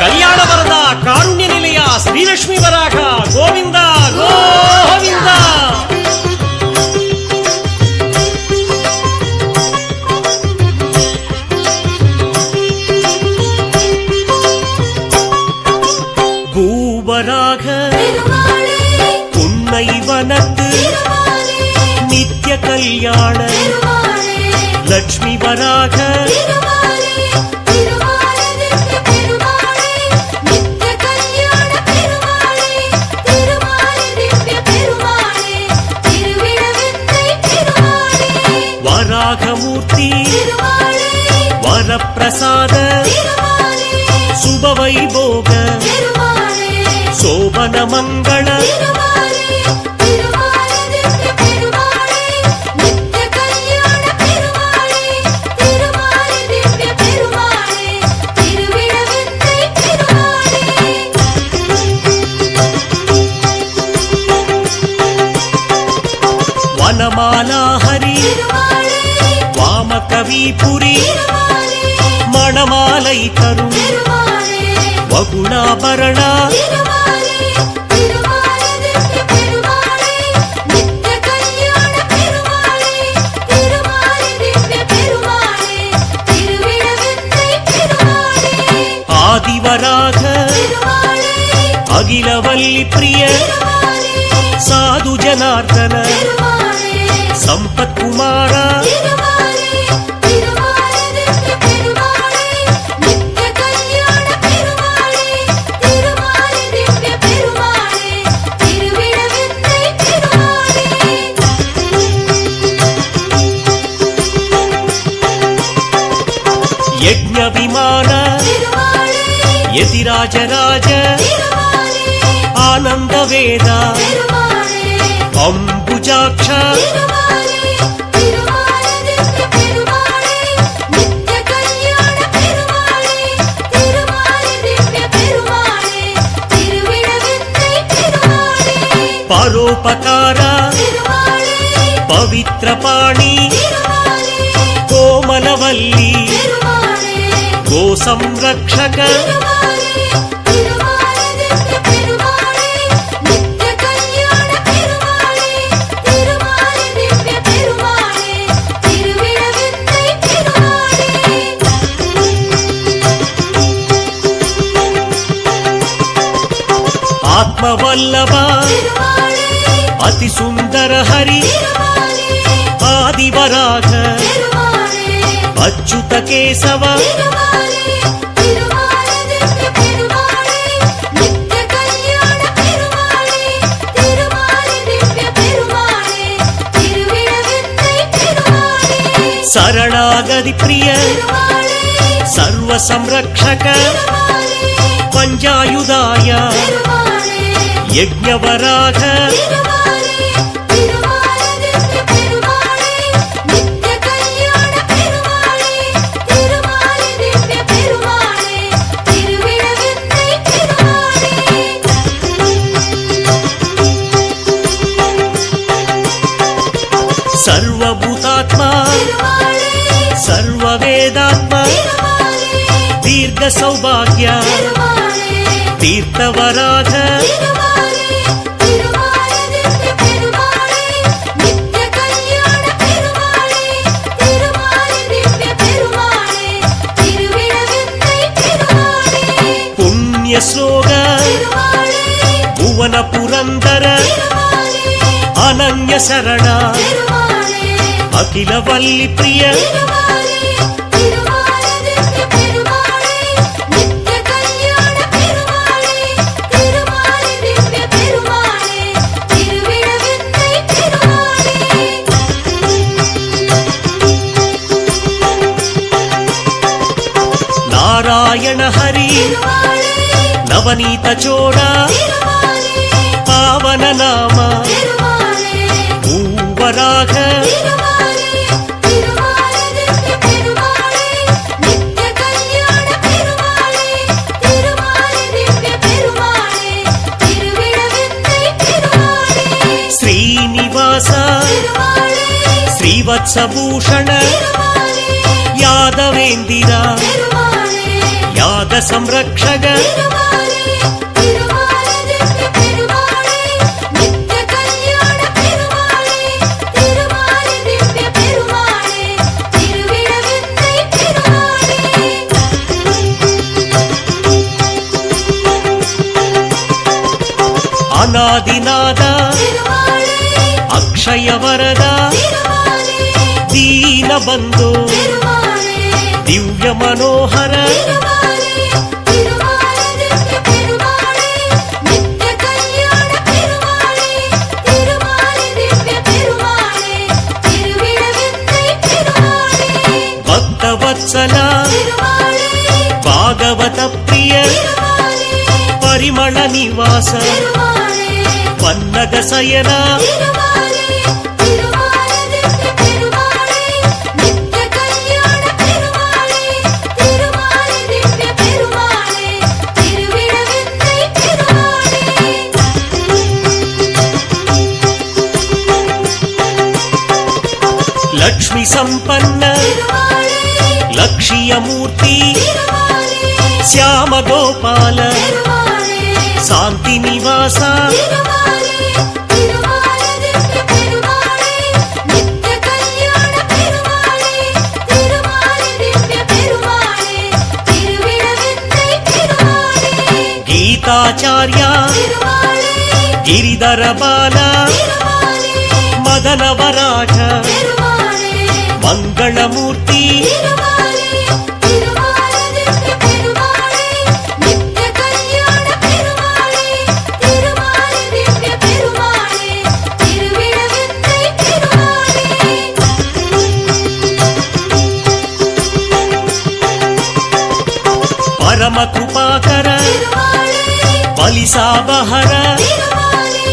கல்யாண வரதா காருண்ய நிலையா ஸ்ரீலட்சுமி வராக கோவிந்தா கோவிந்தா பூவராக புன்னை வனத்து நித்திய கல்யாண லட்சுமி வராக வராகமூர்த்தி வரப்பிரசாத சுபவைபோக சோபன மங்கள வனமாலா ஹரி வாமகவிபுரி மணமாலை தரும் வகுணாபரணா ஆதிவராக திருமாலே அகிலவல்லி பிரிய திருமாலே சாது ஜனார்தன திருமாலே சம்பத்குமாரா திருமாலே திருமாலே நித்ய பெருமாளே நித்ய கல்யாண பெருமாளே திருமாலே திவ்ய பெருமாளே திருவிழவிந்தை பெருமாளே யஜ்ஞ விமான திருமாலே யதிராஜராஜ திருமாலே ஆனந்த வேத திருமாலே அம்புஜாட்ச திருமாலே திருமாலே நித்ய பெருமாளே நித்ய கல்யாண பெருமாளே திருமாலே திவ்ய பெருமாளே திருவிழவிந்தை பெருமாளே பரோபகாரா திருமாலே பவித்ர பாணி திருமாலே கோமலவல்லி திருமாலே கோ ಸಂರಕ್ಷಕ திருமாலே திருமாலே நித்ய பெருமாளே நித்ய கல்யாண பெருமாளே திருமாலே திவ்ய பெருமாளே திருவிழவிந்தை பெருமாளே ಆತ್ಮವಲ್ಲಭ திருமாலே ಅತಿ ಸುಂದರ ಹರಿ திருமாலே ಆದಿವರಾಗ திருமாலே ಅಚ್ಯುತ ಕೇಶವ திருமாலே திருமாலே நித்ய பெருமாளே நித்ய கல்யாண பெருமாளே திருமாலே திவ்ய பெருமாளே திருவிழவிந்தை பெருமாளே ಶರಣಾಗತಿ ಪ್ರಿಯ திருமாலே ಸರ್ವ ಸಂರಕ್ಷಕ திருமாலே ಪಂಚಾಯುಧಾಯ திருமாலே ಯಜ್ಞವರಾಗ திருமாலே திருமாலே நித்ய பெருமாளே நித்ய கல்யாண பெருமாளே திருமாலே திவ்ய பெருமாளே திருவிழவிந்தை பெருமாளே ಸರ್ವಭೂತಾತ್ಮ திருமாலே ಸರ್ವವೇದಾತ್ಮ திருமாலே ದೀರ್ಘ ಸೌಭಾಗ್ಯ திருமாலே ತೀರ್ಥವರಾಗ திருமாலே திருமாலே நித்ய பெருமாளே நித்ய கல்யாண பெருமாளே திருமாலே திவ்ய பெருமாளே திருவிழவிந்தை பெருமாளே ಪುಣ್ಯ ಶ್ಲೋಕ திருமாலே ಭುವನ ಪುರಂದರ திருமாலே ಅನನ್ಯ ಶರಣ திருமாலே ಅಖಿಲ ವಲ್ಲಿ ಪ್ರಿಯ திருமாலே திருமாலே நித்ய பெருமாளே நித்ய கல்யாண பெருமாளே திருமாலே திவ்ய பெருமாளே திருவிழவிந்தை பெருமாளே ನಾರಾಯಣ ಹರಿ திருமாலே ನವನೀತ ಚೋಡ திருமாலே ಪಾವನ ನಾಮ திருமாலே ಭೂವರಾಗ திருமாலே திருமாலே நித்ய பெருமாளே நித்ய கல்யாண பெருமாளே திருமாலே திவ்ய பெருமாளே திருவிழவிந்தை பெருமாளே ಶ್ರೀನಿವಾಸ திருமாலே ಶ್ರೀವತ್ಸಭೂಷಣ திருமாலே ಯಾದವೇಂದಿರ திருமாலே ಯಾದ ಸಂರಕ್ಷಕ திருமாலே திருமாலே நித்ய பெருமாளே நித்ய கல்யாண பெருமாளே திருமாலே திவ்ய பெருமாளே திருவிழவிந்தை பெருமாளே ಅನಾದಿನಾದ திருமாலே ಅಕ್ಷಯ ವರದ திருமாலே ದೀನ ಬಂಧು திருமாலே ದಿವ್ಯ ಮನೋಹರ திருமாலே திருமாலே நித்ய பெருமாளே நித்ய கல்யாண பெருமாளே திருமாலே திவ்ய பெருமாளே திருவிழவிந்தை பெருமாளே ಭಕ್ತವತ್ಸಲ திருமாலே ಭಾಗವತ ಪ್ರಿಯ திருமாலே ಪರಿಮಳ ನಿವಾಸ திருமாலே ಪನ್ನಗ ಸಯನ திருமாலே திருமாலே நித்ய பெருமாளே நித்ய கல்யாண பெருமாளே திருமாலே திவ்ய பெருமாளே திருவிழவிந்தை பெருமாளே ಲಕ್ಷ್ಮಿ ಸಂಪನ್ನ திருமாலே ಲಕ್ಷಿಯ ಮೂರ್ತಿ திருமாலே ಶ್ಯಾಮ ಗೋಪಾಲ திருமாலே ಶಾಂತಿ ನಿವಾಸ திருமாலே திருமாலே நித்ய பெருமாளே நித்ய கல்யாண பெருமாளே திருமாலே திவ்ய பெருமாளே திருவிழவிந்தை பெருமாளே வரதாச்சாரியா திருமாலே ಗಿರಿಧರ ಬಾಲ திருமாலே ಮದನವರಾಜ திருமாலே ಮಂಗಳಮೂರ್ತಿ திருமாலே திருமாலிருக்க பெருமாளே நித்ய கல்யாண பெருமாளே திருமாலே திவ்ய பெருமாளே திருவிழவித்தை பெருமாளே ಪರಮ ಕೃಪಾಕರ திருமாலே ಬಲಿಸಾಬಹರ திருமாலே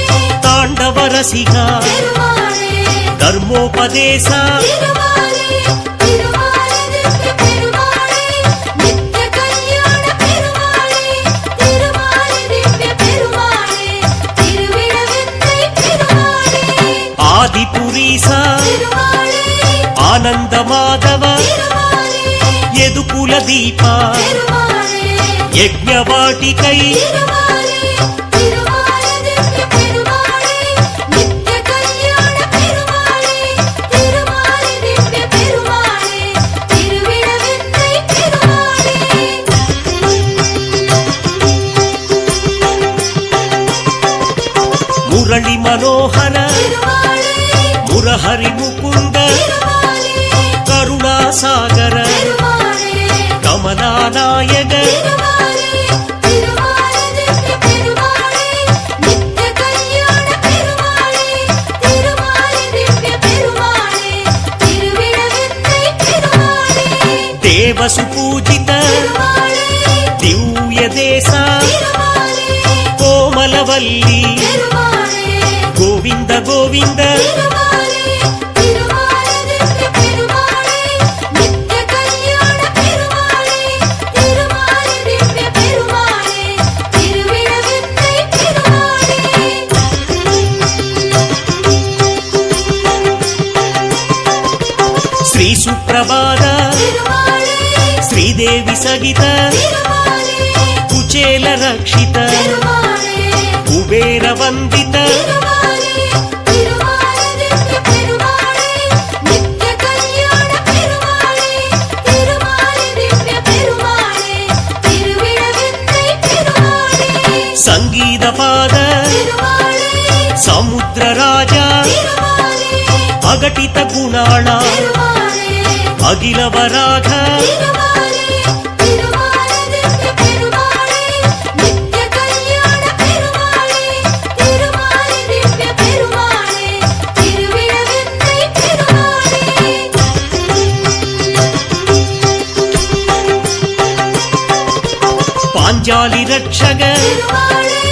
ತಾಂಡವರಸಿಗ திருமாலே ಧರ್ಮೋಪದೇಶ திருமாலே திருமாலே திவ்ய பெருமாளே நித்ய கல்யாண பெருமாளே திருமாலே திவ்ய பெருமாளே திருவிழவித்தை பெருமாளே ಆದಿಪುರೀಸ திருமாலே ಆನಂದ ಮಾಧವ திருமாலே ಯದುಕುಲ ದೀಪ திருமாலே ಯಜ್ಞವಾಟಿಕೈ திருமாலே திருமாலே திவ்ய பெருமாளே நித்ய கல்யாண பெருமாளே திருமாலே திவ்ய பெருமாளே திருவிழவித்தை பெருமாளே ಮುರಳಿ ಮನೋಹರ திருமாலே ಮುರಹರಿ ಮುಕುಂದ திருமாலே ಕರುಣಾಸಾಗರ திருமாலே ಕಮಲಾನಾಯಕ திருமாலே திருமாலே திவ்ய பெருமாளே நித்ய கல்யாண பெருமாளே திருமாலே திவ்ய பெருமாளே திருவிழவித்தை பெருமாளே ದೇವ ಸುಪೂಜಿತ திருமாலே ದಿವ್ಯ ದೇಶ திருமாலே ಕೋಮಲವಲ್ಲಿ திருமாலே ಗೋವಿಂದ ಗೋವಿಂದ திருமாலே திருமாலே திவ்ய பெருமாளே நித்ய கல்யாண பெருமாளே திருமாலே திவ்ய பெருமாளே திருவிழவித்தை பெருமாளே ಶ್ರೀ ಸುಪ್ರಭಾತ திருமாலே ಶ್ರೀದೇವಿ ಸಹಿತ திருமாலே ಕುಚೇಲ ರಕ್ಷಿತ திருமாலே ಕುಬೇರ ವಂದಿತ திருமாலே திருமாலே திவ்ய பெருமாளே நித்ய கல்யாண பெருமாளே திருமாலே திவ்ய பெருமாளே திருவிழவித்தை பெருமாளே ಸಂಗೀತ ಪಾದ திருமாலே ಸಮುದ್ರ ರಾಜ திருமாலே ಅಘಟಿತ ಗುಣಾಳ திருமாலே ಅಖಿಲ ವರಾಘ திருமாலே திருமாலே திவ்ய பெருமாளே நித்ய கல்யாண பெருமாளே திருமாலே திவ்ய பெருமாளே திருவிழவித்தை பெருமாளே ಪಾಂಚಾಲಿ ರಕ್ಷಕ திருமாலே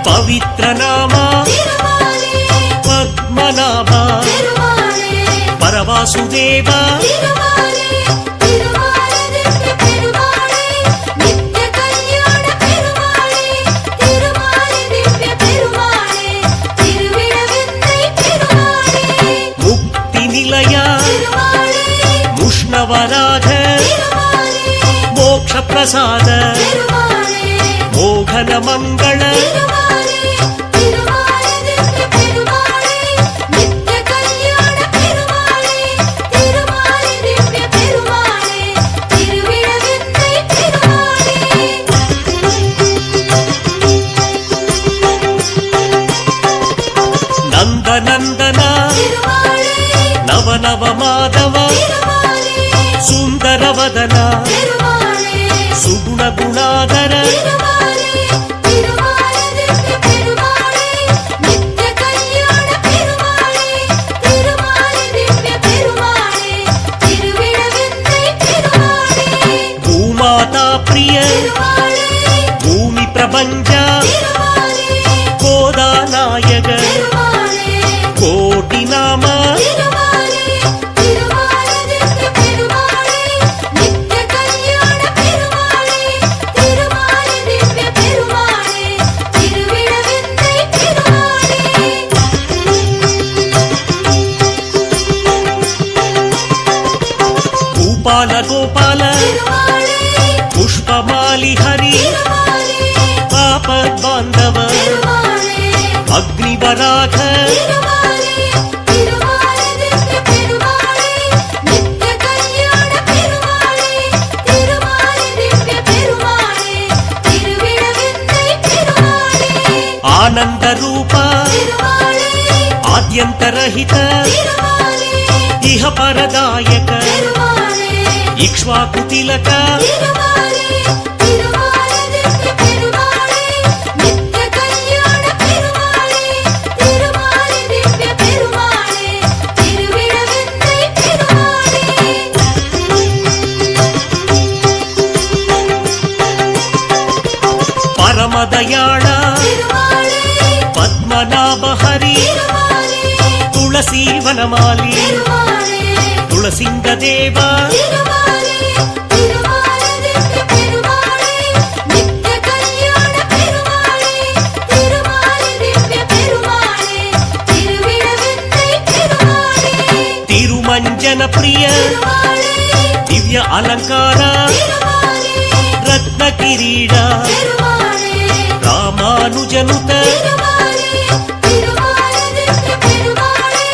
ಪವಿತ್ರ ನಾಮ திருமாலே ಪದ್ಮನಾಭ திருமாலே ಪರವಾಸುದೇವ திருமாலே திருமாலே திவ்ய பெருமாளே நித்ய கல்யாண பெருமாளே திருமாலே திவ்ய பெருமாளே திருவிழவித்தை பெருமாளே ಮುಕ್ತಿ ನಿಲಯ திருமாலே ಮುಷ್ಣವರಾಘ திருமாலே ಮೋಕ್ಷ ಪ್ರಸಾದ திருமாலே ಮೋಹನ ಮಂಗಳ திருமாலே திருமாலே திவ்ய பெருமாளே நித்ய கல்யாண பெருமாளே திருமாலே திவ்ய பெருமாளே திருவிழவித்தை பெருமாளே ನಂದ ನಂದನ திருமாலே ನವನವ ಮಾಧವ திருமாலே ಸುಂದರ ವದನ திருமாலே ಸುಗುಣ ಗುಣಾಧರ திருமாலே திருமாலே திவ்ய பெருமாளே நித்ய கல்யாண பெருமாளே திருமாலே திவ்ய பெருமாளே திருவிழவித்தை பெருமாளே ಭೂಮಾತಾ ಪ್ರಿಯ திருமாலே ಭೂಮಿ ಪ್ರಪಂಚ திருமாலே ಕೋದಾನಾಯಕ திருமாலே ಕೋಟಿ ನಾಮ திருமாலே திருமாலே திவ்ய பெருமாளே நித்ய கல்யாண பெருமாளே திருமாலே திவ்ய பெருமாளே திருவிழவித்தை பெருமாளே ಭೂಪಾಲ ಗೋಪಾಲ திருமாலே ಪುಷ್ಪಮಾಲಿ ಹರಿ திருமாலே ಪಾಪದ್ ಬಾಂಧವ திருமாலே ಅಗ್ನಿವರಾಘ திருமாலே திருமாலே திவ்ய பெருமாளே நித்ய கல்யாண பெருமாளே திருமாலே திவ்ய பெருமாளே திருவிழவித்தை பெருமாளே ಆದ್ಯಂತರಹಿತ ತಿರುಮಾಲೆ ಇಹ ಪರದಾಯಕ ತಿರುಮಾಲೆ ಇಕ್ಷ್ವಾಕು ತಿಲಕ ತಿರುಮಾಲೆ ತಿರುಮಾಲೆ ದಿವ್ಯ ಪೆರುಮಾಳೆ ನಿತ್ಯ ಕಲ್ಯಾಣ ಪೆರುಮಾಳೆ ತಿರುಮಾಲೆ ದಿವ್ಯ ಪೆರುಮಾಳೆ ತಿರುವಿಡವೆಂದೈ ಪೆರುಮಾಳೆ ಪರಮದಯಾಳ ತಿರುಮಾಳೆ ಪದ್ಮನಾಭ ಹರಿ ತಿರುಮಾಲೆ ತುಳಸಿ ವನಮಾಲಿ ತಿರುಮಾಳೆ ತುಳಸಿಂಗ ದೇವ ತಿರುಮಾಲೆ ತಿರುಮಾಲೆ ದಿವ್ಯ ಪೆರುಮಾಳೆ ನಿತ್ಯ ಕಲ್ಯಾಣ ಪೆರುಮಾಳೆ ತಿರುಮಾಲೆ ದಿವ್ಯ ಪೆರುಮಾಳೆ ತಿರುವಿಡವೆಂದೈ ಪೆರುಮಾಳೆ ತಿರುಮಂಜನ ಪ್ರಿಯ ತಿರುಮಾಳೆ ದಿವ್ಯ ಅಲಂಕಾರ ತಿರುಮಾಳೆ ರತ್ನ ಕಿರೀಟ ತಿರುಮಾಳೆ ರಾಮಾನುಜನುತ ತಿರುಮಾಲೆ ತಿರುಮಾಲೆ ದಿವ್ಯ ಪೆರುಮಾಳೆ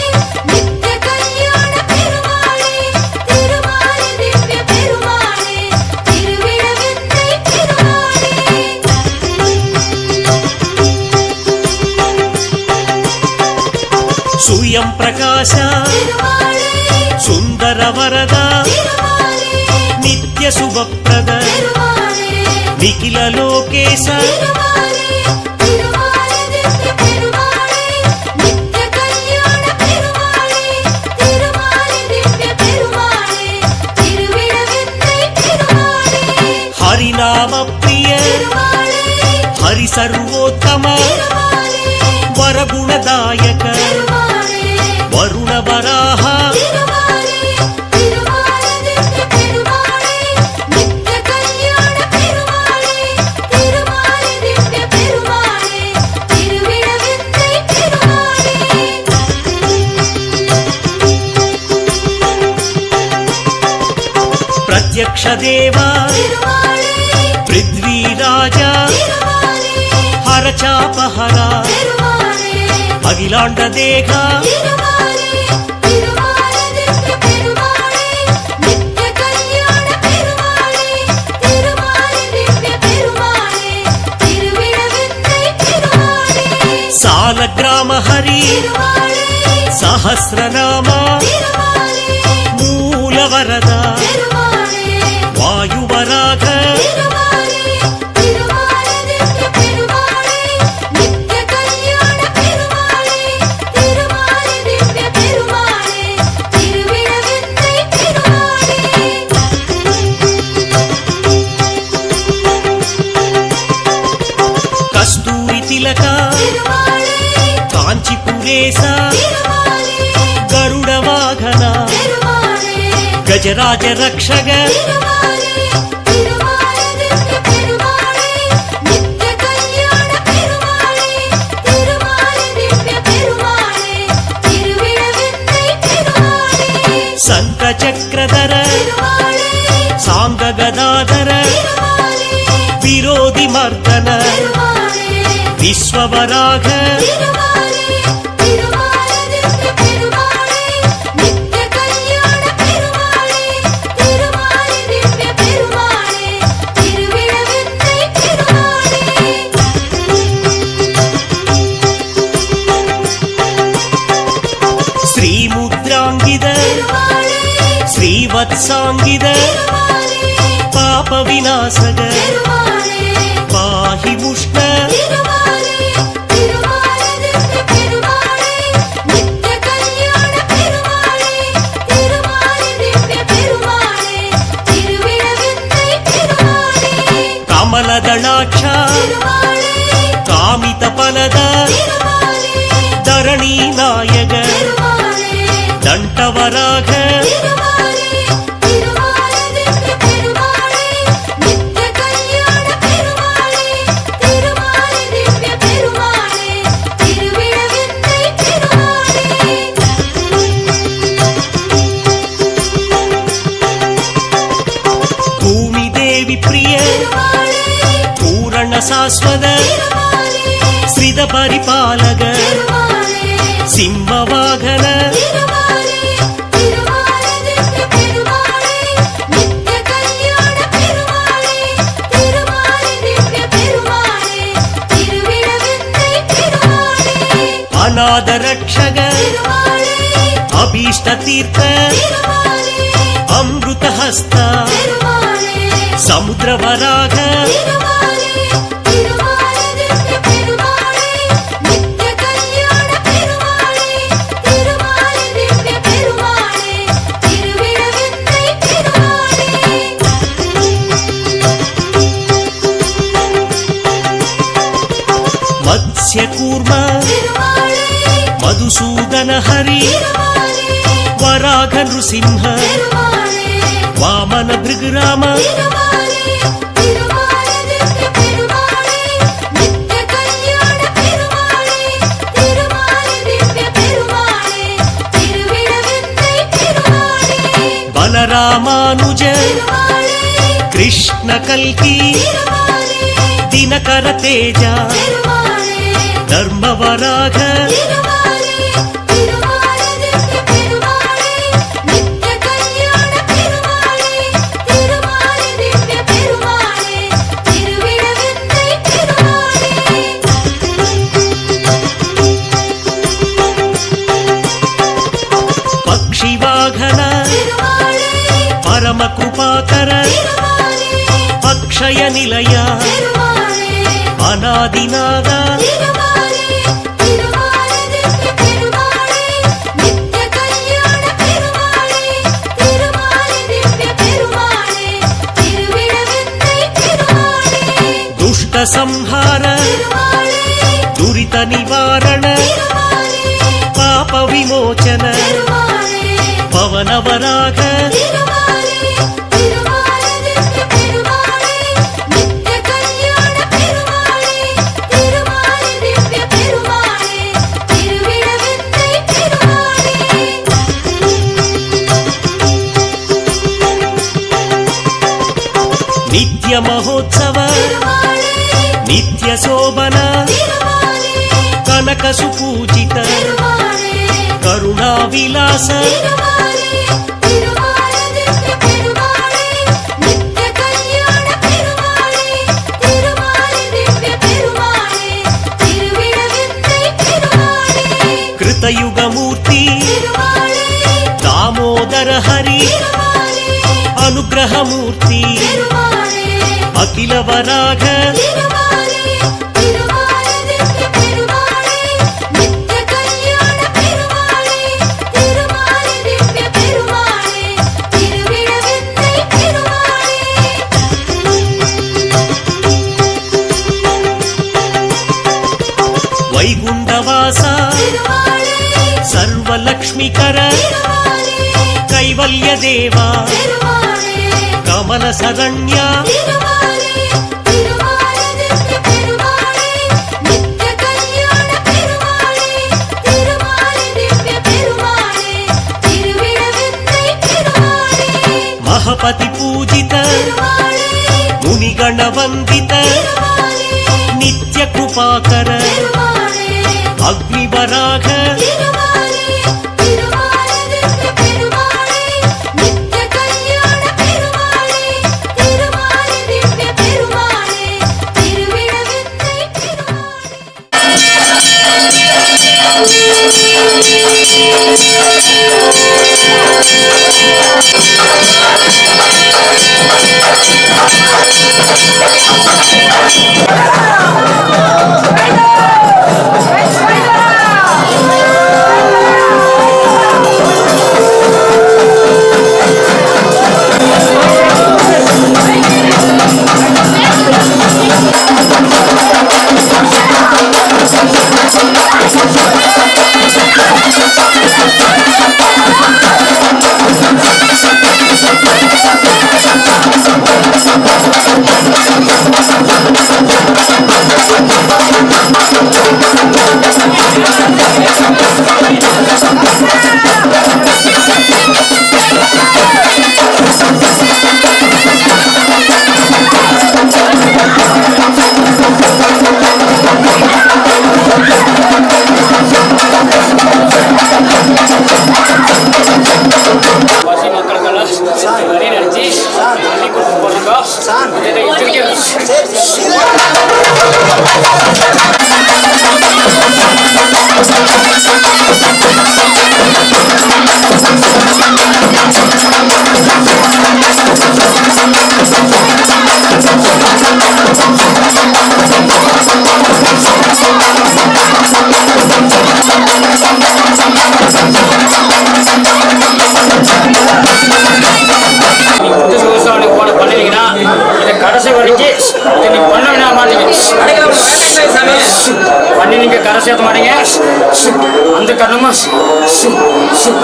ನಿತ್ಯ ಕಲ್ಯಾಣ ಪೆರುಮಾಳೆ ತಿರುಮಾಲೆ ದಿವ್ಯ ಪೆರುಮಾಳೆ ತಿರುವಿಡವೆಂದೈ ಪೆರುಮಾಳೆ ಸುಯಂ ಪ್ರಕಾಶ ತಿರುಮಾಳೆ ಸುಂದರ ವರದ ತಿರುಮಾಳೆ ನಿತ್ಯ ಶುಭಪ್ರದ ತಿರುಮಾಳೆ ನಿಖಿಲ ಲೋಕೇಶ ತಿರುಮಾಲೆ ತಿರುಮಾಲೆ ದಿವ್ಯ ಪೆರುಮಾಳೆ ನಿತ್ಯ ಕಲ್ಯಾಣ ಪೆರುಮಾಳೆ ತಿರುಮಾಲೆ ದಿವ್ಯ ಪೆರುಮಾಳೆ ತಿರುವಿಡವೆಂದೈ ಪೆರುಮಾಳೆ ಹರಿನಾಮ ಪ್ರಿಯ ತಿರುಮಾಳೆ ಹರಿ ಸರ್ವೋತ್ತಮ ತಿರುಮಾಳೆ ವರಗುಣದಾಯಕ ತಿರುಮಾಳೆ ವರುಣ ವರಾಹ ತಿರುಮಾಲೆ ತಿರುಮಾಲೆ ದಿವ್ಯ ಪೆರುಮಾಳೆ ನಿತ್ಯ ಕಲ್ಯಾಣ ಪೆರುಮಾಳೆ ತಿರುಮಾಲೆ ದಿವ್ಯ ಪೆರುಮಾಳೆ ತಿರುವಿಡವೆಂದೈ ಪೆರುಮಾಳೆ ಪ್ರತ್ಯಕ್ಷ ದೇವ ತಿರುಮಾಳೆ ಪೃಥ್ವಿರಾಜ ತಿರುಮಾಳೆ ಹರಚಾಪಹರ ತಿರುಮಾಳೆ ಅಖಿಲಾಂಡ ದೇಹ ತಿರುಮಾಲೆ ತಿರುಮಾಲೆ ದಿವ್ಯ ಪೆರುಮಾಳೆ ನಿತ್ಯ ಕಲ್ಯಾಣ ಪೆರುಮಾಳೆ ತಿರುಮಾಲೆ ದಿವ್ಯ ಪೆರುಮಾಳೆ ತಿರುವಿಡವೆಂದೈ ಪೆರುಮಾಳೆ ಸಾಲಗ್ರಾಮ ಹರಿ ತಿರುಮಾಳೆ ಸಹಸ್ರನಾಮ ತಿರುಮಾಳೆ ಮೂಲ ವರದ ತಿರುಮಾಳೆ ವಾಯುವರಾಗ ತಿರುಮಾಲೆ ತಿರುಮಾಲೆ ದಿವ್ಯ ಪೆರುಮಾಳೆ ನಿತ್ಯ ಕಲ್ಯಾಣ ಪೆರುಮಾಳೆ ತಿರುಮಾಲೆ ದಿವ್ಯ ಪೆರುಮಾಳೆ ತಿರುವಿಡವೆಂದೈ ಪೆರುಮಾಳೆ ಕಸ್ತೂರಿ ತಿಲಕ ತಿರುಮಾಳೆ ಕಾಂಚಿಪುರೇಶ ತಿರುಮಾಳೆ ಗರುಡ ವಾಹನ ತಿರುಮಾಳೆ ಗಜರಾಜ ರಕ್ಷಕ ತಿರುಮಾಲೆ ತಿರುಮಾಲೆ ದಿವ್ಯ ಪೆರುಮಾಳೆ ನಿತ್ಯ ಕಲ್ಯಾಣ ಪೆರುಮಾಳೆ ತಿರುಮಾಲೆ ದಿವ್ಯ ಪೆರುಮಾಳೆ ತಿರುವಿಡವೆಂದೈ ಪೆರುಮಾಳೆ ಸಂತ ಚಕ್ರಧರ ತಿರುಮಾಳೆ ಸಾಂಗ ಗದಾಧರ ತಿರುಮಾಳೆ ವಿರೋಧಿ ಮರ್ದನ ತಿರುಮಾಳೆ ವಿಶ್ವವರಾಘ ತಿರುಮಾಲೆ ತಿರುಮಾಲೆ ದಿವ್ಯ ಪೆರುಮಾಳೆ ನಿತ್ಯ ಕಲ್ಯಾಣ ಪೆರುಮಾಳೆ ತಿರುಮಾಲೆ ದಿವ್ಯ ಪೆರುಮಾಳೆ ತಿರುವಿಡವೆಂದೈ ಪೆರುಮಾಳೆ ಶ್ರೀ ಮುದ್ರಾಂಗಿದ ತಿರುಮಾಳೆ ಶ್ರೀವತ್ಸಾಂಗಿದ ತಿರುಮಾಳೆ ಪಾಪ ವಿನಾಶಗ ತಿರುಮಾಳೆ ಪಾಹಿ ಮುಷ್ಣ ತಿರುಮಾಲೆ ತಿರುಮಾಲೆ ದಿವ್ಯ ಪೆರುಮಾಳೆ ನಿತ್ಯ ಕಲ್ಯಾಣ ಪೆರುಮಾಳೆ ತಿರುಮಾಲೆ ದಿವ್ಯ ಪೆರುಮಾಳೆ ತಿರುವಿಡವೆಂದೈ ಪೆರುಮಾಳೆ ಕಮಲದಳಾಕ್ಷ ತಿರುಮಾಳೆ ಕಾಮಿತ ಫಲದ ತಿರುಮಾಳೆ ಧರಣಿ ನಾಯಕ ತಿರುಮಾಳೆ ದಂಟವರಾಘ ತಿರುಮಾಲೆ ತಿರುಮಾಲೆ ದಿವ್ಯ ಪೆರುಮಾಳೆ ನಿತ್ಯ ಕಲ್ಯಾಣ ಪೆರುಮಾಳೆ ತಿರುಮಾಲೆ ದಿವ್ಯ ಪೆರುಮಾಳೆ ತಿರುವಿಡವೆಂದೈ ಪೆರುಮಾಳೆ ಭೂಮಿ ದೇವಿ ಪ್ರಿಯ ತಿರುಮಾಳೆ ಪೂರಣ ಶಾಶ್ವತ ತಿರುಮಾಳೆ ಶ್ರಿದ ಪರಿಪಾಲಕ ತಿರುಮಾಳೆ ಸಿಂಹವಾಹನ ತಿರುಮಾಲೆ ತಿರುಮಾಲೆ ದಿವ್ಯ ಪೆರುಮಾಳೆ ನಿತ್ಯ ಕಲ್ಯಾಣ ಪೆರುಮಾಳೆ ತಿರುಮಾಲೆ ದಿವ್ಯ ಪೆರುಮಾಳೆ ತಿರುವಿಡವೆಂದೈ ಪೆರುಮಾಳೆ ಅನಾಥ ರಕ್ಷಕ ತಿರುಮಾಳೆ ವಸಿಷ್ಠ ತೀರ್ಥ ತಿರುಮಾಲೆ ಅಮೃತ ಹಸ್ತ ತಿರುಮಾಲೆ ಸಮುದ್ರ ವರಾಗ ತಿರುಮಾಲೆ ತಿರುಮಾಲೆ ದಿವ್ಯ ಪೆರುಮಾಳೆ ನಿತ್ಯ ಕಲ್ಯಾಣ ಪೆರುಮಾಳೆ ತಿರುಮಾಲೆ ದಿವ್ಯ ಪೆರುಮಾಳೆ ತಿರುವಿಡವೆಂದೈ ಪೆರುಮಾಳೆ ಮತ್ಸ್ಯ ಕೂರ್ಮ ತಿರುಮಾಳೆ ಮಧುಸೂದನ ಹರಿ ತಿರುಮಾಲೆ ವರಾಗ ನೃಸಿಂಹ ತಿರುಮಾಳೆ ವಾಮನ ಭೃಗರಾಮ ತಿರುಮಾಲೆ ತಿರುಮಾಲೆ ದಿವ್ಯ ಪೆರುಮಾಳೆ ನಿತ್ಯ ಕಲ್ಯಾಣ ಪೆರುಮಾಳೆ ತಿರುಮಾಲೆ ದಿವ್ಯ ಪೆರುಮಾಳೆ ತಿರುವಿಡವೆಂದೈ ಪೆರುಮಾಳೆ ಬಲರಾಮಾನುಜ ತಿರುಮಾಳೆ ಕೃಷ್ಣ ಕಲ್ಕಿ ತಿರುಮಾಳೆ ದಿನಕರ ತೇಜ ತಿರುಮಾಳೆ ಧರ್ಮವರಾಗ ತಿರುಮಾಲೆ ತಿರುಮಾಲೆ ದಿವ್ಯ ಪೆರುಮಾಳೆ ನಿತ್ಯ ಕಲ್ಯಾಣ ಪೆರುಮಾಳೆ ತಿರುಮಾಲೆ ದಿವ್ಯ ಪೆರುಮಾಳೆ ತಿರುವಿಡವೆಂದೈ ಪೆರುಮಾಳೆ ಪಕ್ಷಿ ವಾಹನ ತಿರುಮಾಳೆ ಪರಮ ಕೃಪಾಕರ ತಿರುಮಾಳೆ ಅಕ್ಷಯ ನಿಲಯ ತಿರುಮಾಳೆ ಅನಾದಿನಾದ ತಿರುಮಾಲೆ ತಿರುಮಾಲೆ ದಿವ್ಯ ಪೆರುಮಾಳೆ ನಿತ್ಯ ಕಲ್ಯಾಣ ಪೆರುಮಾಳೆ ತಿರುಮಾಲೆ ದಿವ್ಯ ಪೆರುಮಾಳೆ ತಿರುವಿಡವೆಂದೈ ಪೆರುಮಾಳೆ ದುಷ್ಟ ಸಂಹಾರ ತಿರುಮಾಳೆ ದುರಿತ ನಿವಾರಣ ತಿರುಮಾಳೆ ಪಾಪ ವಿಮೋಚನ ತಿರುಮಾಳೆ ಪವನವರಾಗ ತಿರುಮಾಲೆ ತಿರುಮಾಲೆ ದಿವ್ಯ ಪೆರುಮಾಳೆ ನಿತ್ಯ ಕಲ್ಯಾಣ ಪೆರುಮಾಳೆ ತಿರುಮಾಲೆ ದಿವ್ಯ ಪೆರುಮಾಳೆ ತಿರುವಿಡವೆಂದೈ ಪೆರುಮಾಳೆ ನಿತ್ಯ ಮಹೋತ್ಸವ ತಿರುಮಾಳೆ ನಿತ್ಯ ಶೋಭನ ತಿರುಮಾಲೆ ಕನಕ ಸುಪೂಜಿತ ತಿರುಮಾಳೆ ಕರುಣಾ ವಿಲಾಸ ತಿರುಮಾಲೆ ತಿರುಮಾಲೆ ದಿವ್ಯ ಪೆರುಮಾಳೆ ನಿತ್ಯ ಕಲ್ಯಾಣ ಪೆರುಮಾಳೆ ತಿರುಮಾಲೆ ದಿವ್ಯ ಪೆರುಮಾಳೆ ತಿರುವಿಡವೆಂದೈ ಪೆರುಮಾಳೆ ಕೃತಯುಗ ಮೂರ್ತಿ ತಿರುಮಾಳೆ ದಾಮೋದರ ಹರಿ ತಿರುಮಾಳೆ ಅನುಗ್ರಹ ಮೂರ್ತಿ ತಿರುಮಾಳೆ ಅಖಿಲ ವರಾಗ ತಿರುಮಾಲೆ ತಿರುಮಾಲೆ ದಿವ್ಯ ಪೆರುಮಾಳೆ ನಿತ್ಯ ಕಲ್ಯಾಣ ಪೆರುಮಾಳೆ ತಿರುಮಾಲೆ ದಿವ್ಯ ಪೆರುಮಾಳೆ ತಿರುವಿಡವೆಂದೈ ಪೆರುಮಾಳೆ ವೈಗುಂಠವಾಸ ತಿರುಮಾಳೆ ಸರ್ವಲಕ್ಷ್ಮಿಕರ ತಿರುಮಾಳೆ ಕೈವಲ್ಯ ದೇವ ತಿರುಮಾಳೆ ಕಮಲ ಶರಣ್ಯ ತಿರುಮಾಲೆ ತಿರುಮಾಲೆ ದಿವ್ಯ ಪೆರುಮಾಳೆ ನಿತ್ಯ ಕಲ್ಯಾಣ ಪೆರುಮಾಳೆ ತಿರುಮಾಲೆ ದಿವ್ಯ ಪೆರುಮಾಳೆ ತಿರುವಿಡವೆಂದೈ ಪೆರುಮಾಳೆ ಮಹಪತಿ ಪೂಜಿತ ತಿರುಮಾಳೆ ಮುನಿಗಣ ವಂದಿತ ತಿರುಮಾಳೆ ನಿತ್ಯ ಕೃಪಾಕರ ತಿರುಮಾಳೆ ಅಗ್ನಿವರಾಗ ತಿರುಮಾಲೆ ತಿರುಮಾಲೆ ದಿವ್ಯ ಪೆರುಮಾಳೆ ನಿತ್ಯ ಕಲ್ಯಾಣ ಪೆರುಮಾಳೆ ತಿರುಮಾಲೆ ದಿವ್ಯ ಪೆರುಮಾಳೆ ತಿರುವಿಡವೆಂದೈ ಪೆರುಮಾಳೆ Thank you. நீங்க கரை சேர்த்த மாட்டீங்க அந்த கண்ணமா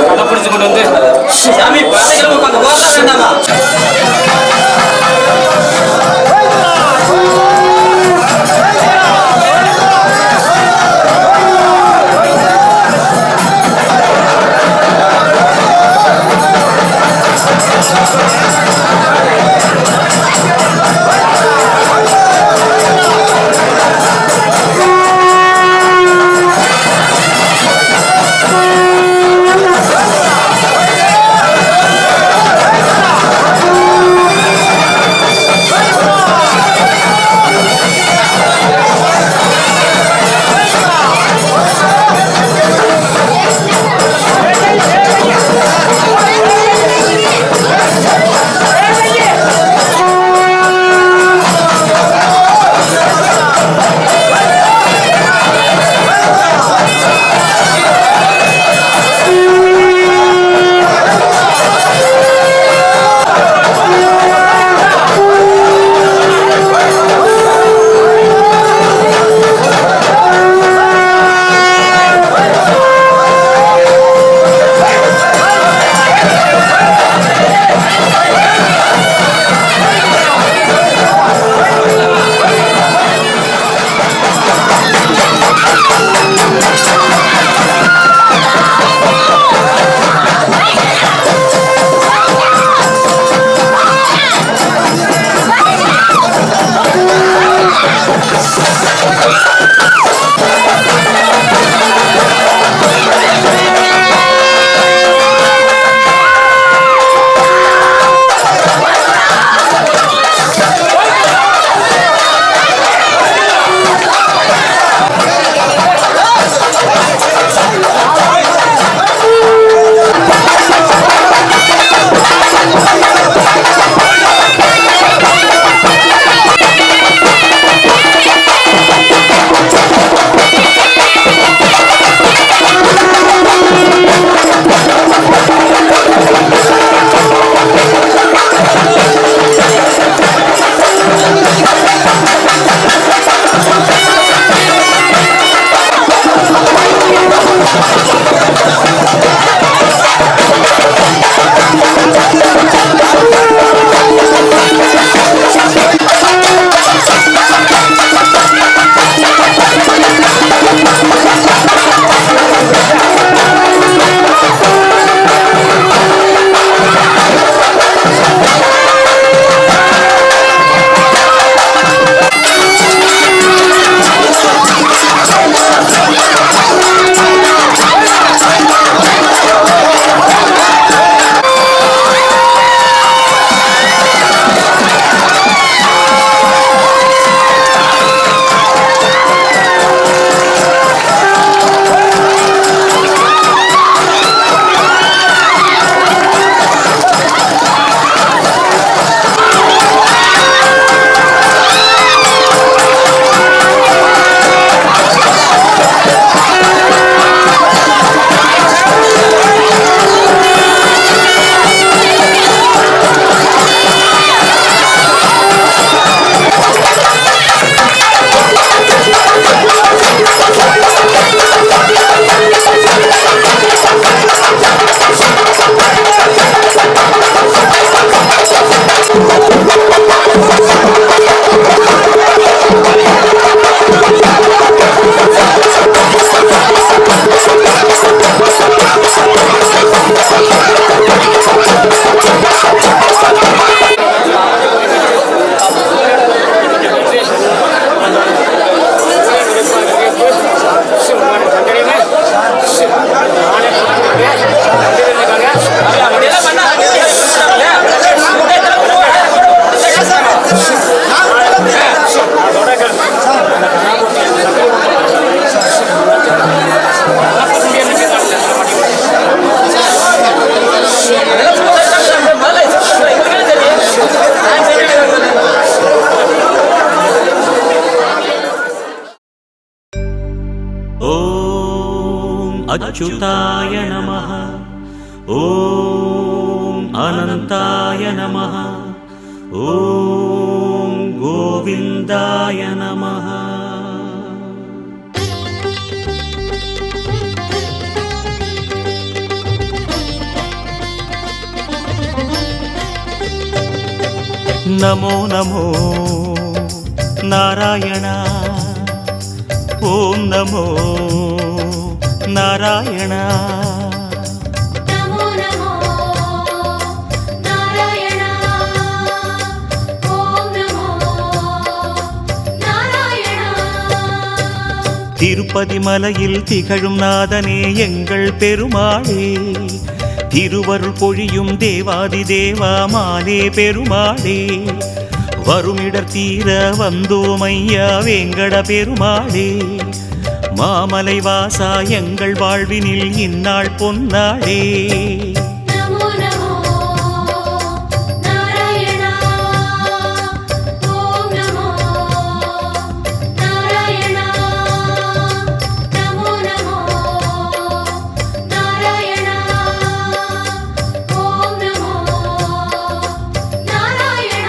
கடை பிடிச்சு கொண்டு வந்து சாமி பாதைகளை உட்காந்து போக வேண்டாமா? अच्युताय नमः। ॐ अनन्ताय नमः। ॐ गोविन्दाय नमः। நமோ நமோ நாராயண. ஓம் நமோ நாராயண. நமோ நமோ நாராயண. ஓம் நமோ நாராயண. திருப்பதி மலையில் திகழும் நாதனே எங்கள் பெருமாளே, திருவருள் பொழியும் தேவாதி தேவா மாலே பெருமாளே, வருமிடர் தீர வந்தோமையா வேங்கட பெருமாளே, மாமலை வாசா எங்கள் வாழ்வினில் இந்நாள் பொன்னாளே. நமோ நமோ நாராயண. ஓம் நமோ நாராயண. நமோ நமோ நாராயண. ஓம் நமோ நாராயண.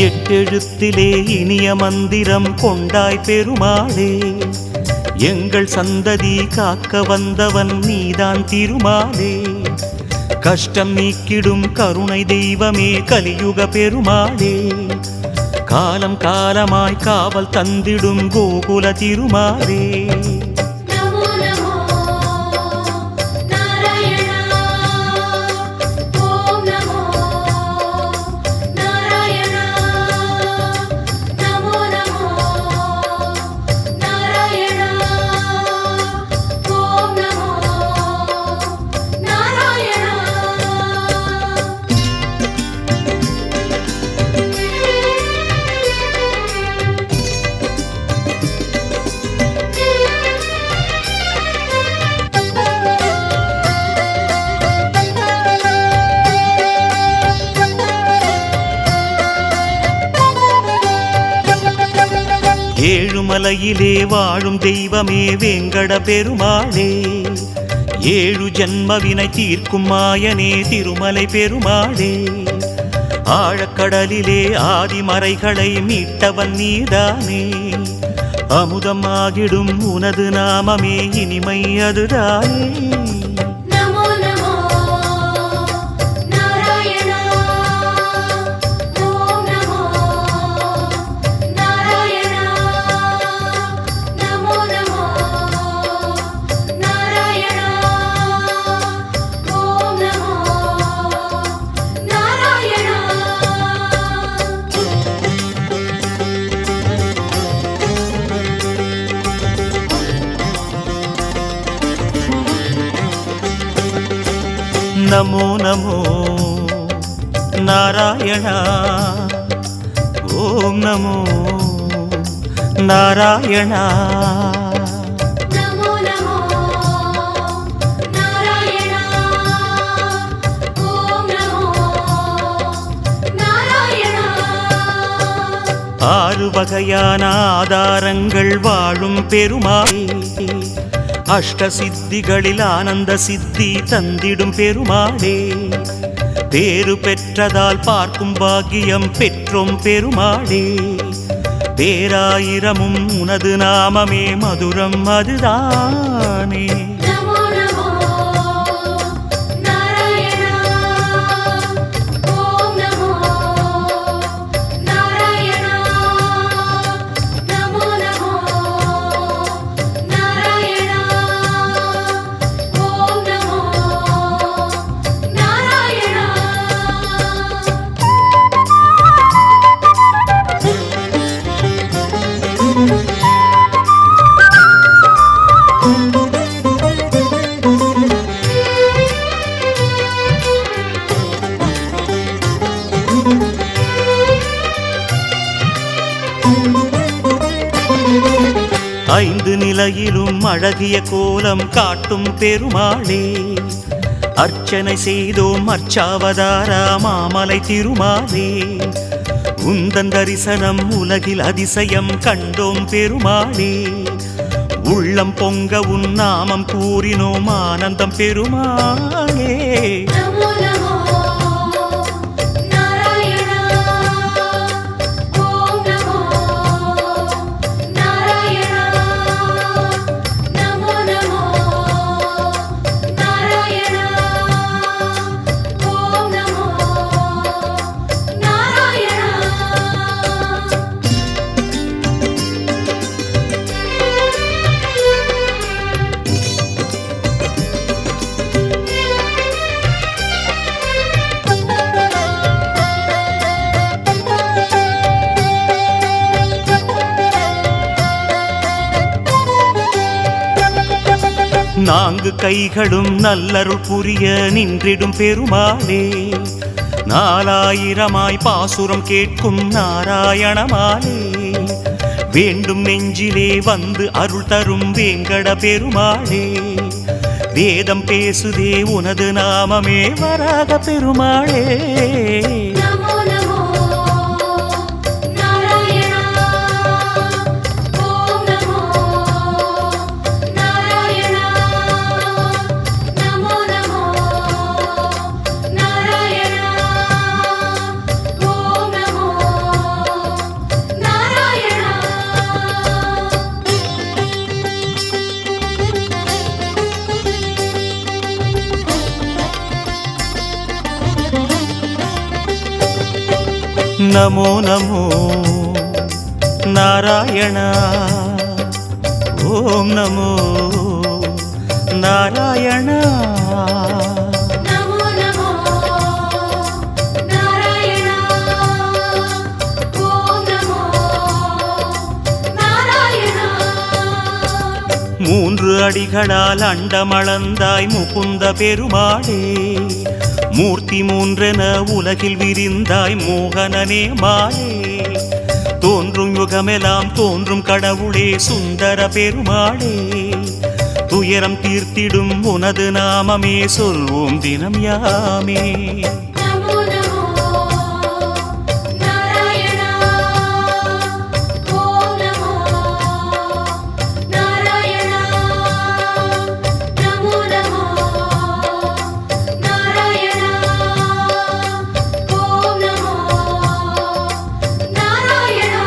எட்டெழுத்திலே இனிய மந்திரம் கொண்டாய் பெருமாளே, எங்கள் சந்ததி காக்க வந்தவன் நீதான் திருமாலே, கஷ்டம் நீக்கிடும் கருணை தெய்வமே கலியுக பெருமாளே, காலம் காலமாய் காவல் தந்திடும் கோகுல திருமாலே. நமோ நமோ நாராயண. ஓம் நமோ நாராயண. நமோ நமோ நாராயண. ஓம் நமோ நாராயண. ஏழுமலையிலே வாழும் தெய்வமே வேங்கட பெருமாளே, ஏழு ஜன்மவினை தீர்க்கும் மாயனே திருமலை பெருமாளே, ஆழக்கடலிலே ஆதிமறைகளை மீட்டவன் நீதானே, அமுதமாகிடும் உனது நாமமே இனிமை அதுதானே. நமோ நமோ நாராயண. ஓம் நமோ நாராயண. நமோ நமோ நாராயண. ஓம் நமோ நாராயண. நமோ நமோ நாராயண. ஓம் நமோ நாராயண. நமோ நமோ நாராயண. ஓம் நமோ நாராயண. ஆறு வகையான ஆதாரங்கள் வாழும் பெருமாளே, அஷ்ட சித்திகளில் ஆனந்த சித்தி தந்திடும் பெருமாளே, பேறு பெற்றதால் பார்க்கும் பாக்கியம் பெற்றோம் பெருமாளே, பேராயிரமும் உனது நாமமே மதுரம் அதுதானே. நமோ நமோ நாராயண. ஓம் நமோ நாராயண. நமோ நமோ நாராயண. ஓம் நமோ நாராயண. ஐந்து நிலையிலும் அழகிய கோலம் காட்டும் பெருமாளே, அர்ச்சனை செய்தோம் அர்ச்சாவதாரா மாமலை திருமாலே, உந்தன் தரிசனம் உலகில் அதிசயம் கண்டோம் பெருமாளே, உள்ளம் பொங்க உன் நாமம் கூறினோம் ஆனந்தம் பெருமாளே. நமோ நமோ நாராயணா ஓம் நமோ நாராயணா நமோ நமோ நாராயணா ஓம் நமோ நாராயணா. நான்கு கைகளும் நல்லருள் புரிய நின்றிடும் பெருமாளே. 4000 பாசுரம் கேட்கும் நாராயணமாலே. வேண்டும் நெஞ்சிலே வந்து அருள் தரும் வேங்கட பெருமாளே. வேதம் பேசுதே உனது நாமமே வராக பெருமாளே. நமோ நமோ நாராயணா ஓம் நமோ நாராயணா நமோ நமோ நாராயணா ஓம் நமோ நாராயணா. நமோ நமோ நாராயண ஓம் நமோ நாராயண. நமோ நமோ நாராயணா ஓம் நமோ நாராயணா. 3 அடிகளால் அண்டமளந்தாய் முகுந்த பெருமாளே. மூர்த்தி 3 உலகில் விரிந்தாய் மோகனனே மாலே. தோன்றும் யுகமெல்லாம் தோன்றும் கடவுளே சுந்தர பெருமாளே. துயரம் தீர்த்திடும் உனது நாமமே சொல்வோம் தினம் யாமே. நமோ நமோ நாராயணா ஓம் நமோ நாராயணா நமோ நமோ நாராயணா ஓம் நமோ நாராயணா.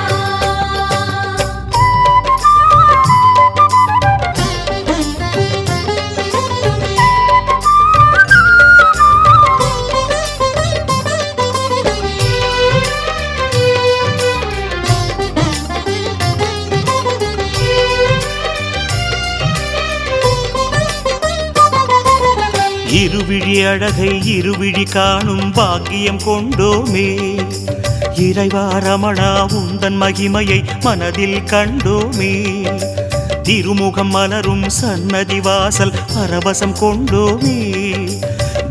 இருவிழி அழகை இருவிழி காணும் பாக்கியம் கொண்டோமே. இறைவா ரமணா உந்தன் மகிமையை மனதில் கண்டோமே. திருமுகம் மலரும் சன்னதி வாசல் பரவசம் கொண்டோமே.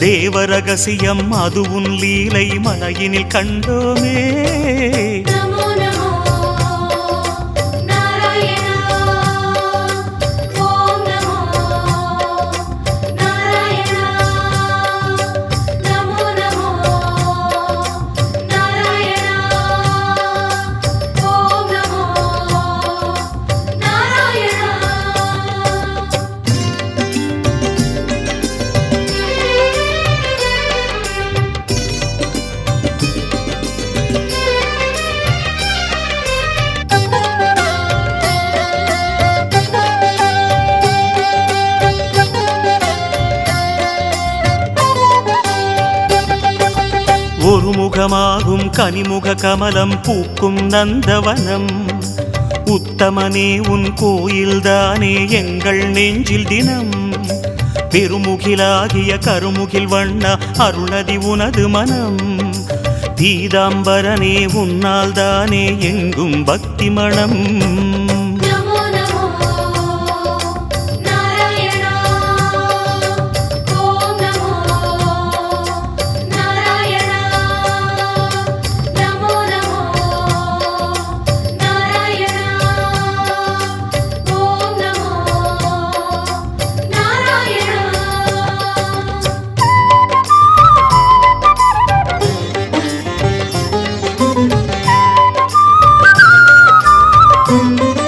தேவ ரகசியம் அது உன் லீலை மலையினில் கண்டோமே. நமோ நமோ நாராயணா ஓம் நமோ நாராயணா நமோ நமோ நாராயணா ஓம் நமோ நாராயணா. ஒரு முகமாகும் கனிமுக கமலம் பூக்கும் நந்தவனம். உத்தமனே உன் கோயில்தானே எங்கள் நெஞ்சில் தினம். பெருமுகிலாகிய கருமுகில் வண்ண அருணதி உனது மனம். பீதாம்பரனே உன்னால் தானே எங்கும் பக்தி மணம். நமோ நமோ நாராயணா ஓம் நமோ நாராயணா நமோ நமோ நாராயணா ஓம் நமோ நாராயணா. நமோ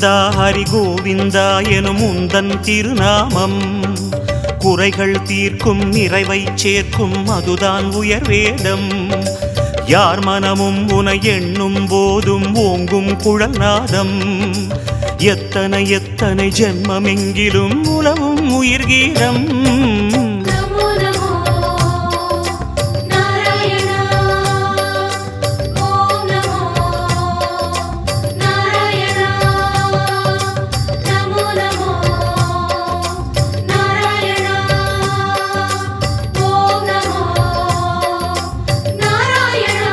கோவிந்தா ஹரி கோவிந்தா எனும் உந்தன் திருநாமம் குறைகள் தீர்க்கும் நிறைவை சேர்க்கும் அதுதான் உயர்வேதம் யார் மனமும் உனை எண்ணும் போதும் ஓங்கும் குழல் நாதம் எத்தனை எத்தனை ஜென்மமெங்கிலும் உலவும் உயிர்கீதம் நமோ நமோ நாராயணா ஓம் நமோ நாராயணா நமோ நமோ நாராயணா ஓம் நமோ நாராயணா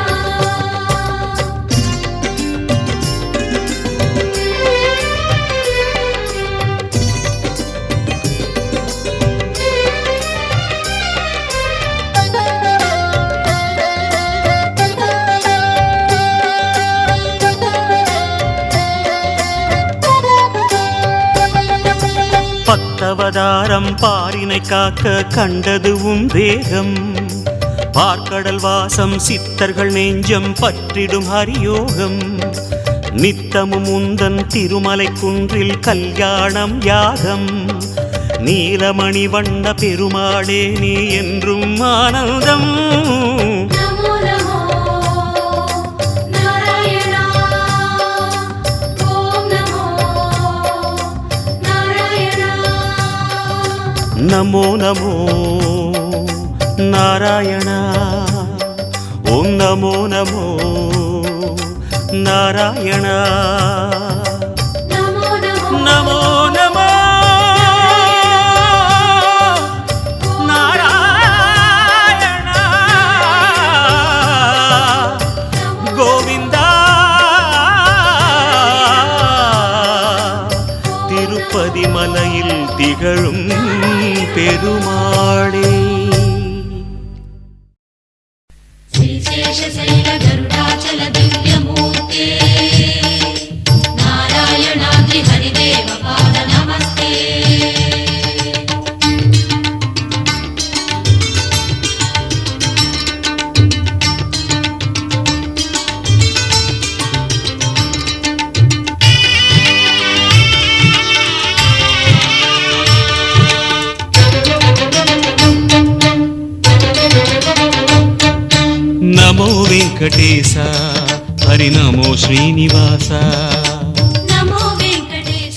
பத்தவதாரம் பாரினை காக்க கண்டது உன் தேகம் பார்க்கடல் வாசம் சித்தர்கள் நெஞ்சம் பற்றிடும் ஹரியோகம் நித்தமும் உந்தன் திருமலை குன்றில் கல்யாணம் யாகம் நீலமணி வண்ண பெருமாளே நீ என்றும் ஆனந்தம் நமோ நமோ நாராயணா ஓம் நமோ நாராயணா நமோ நமோ நாராயணா ஓம் நமோ நமோ நாராயணா நமோ நமோ நமோ நமோ நாராயணா கோவிந்தா திருப்பதி மலையில் திகழும் பெருமாளே श्रीशेषशैल गरुडाचल दिव्यमूर्ते नारायणाद्रि हरिदेव पाद नमस्ते నమో వెంకటేశ హరి నమో శ్రీనివాస नमो वेंकटेश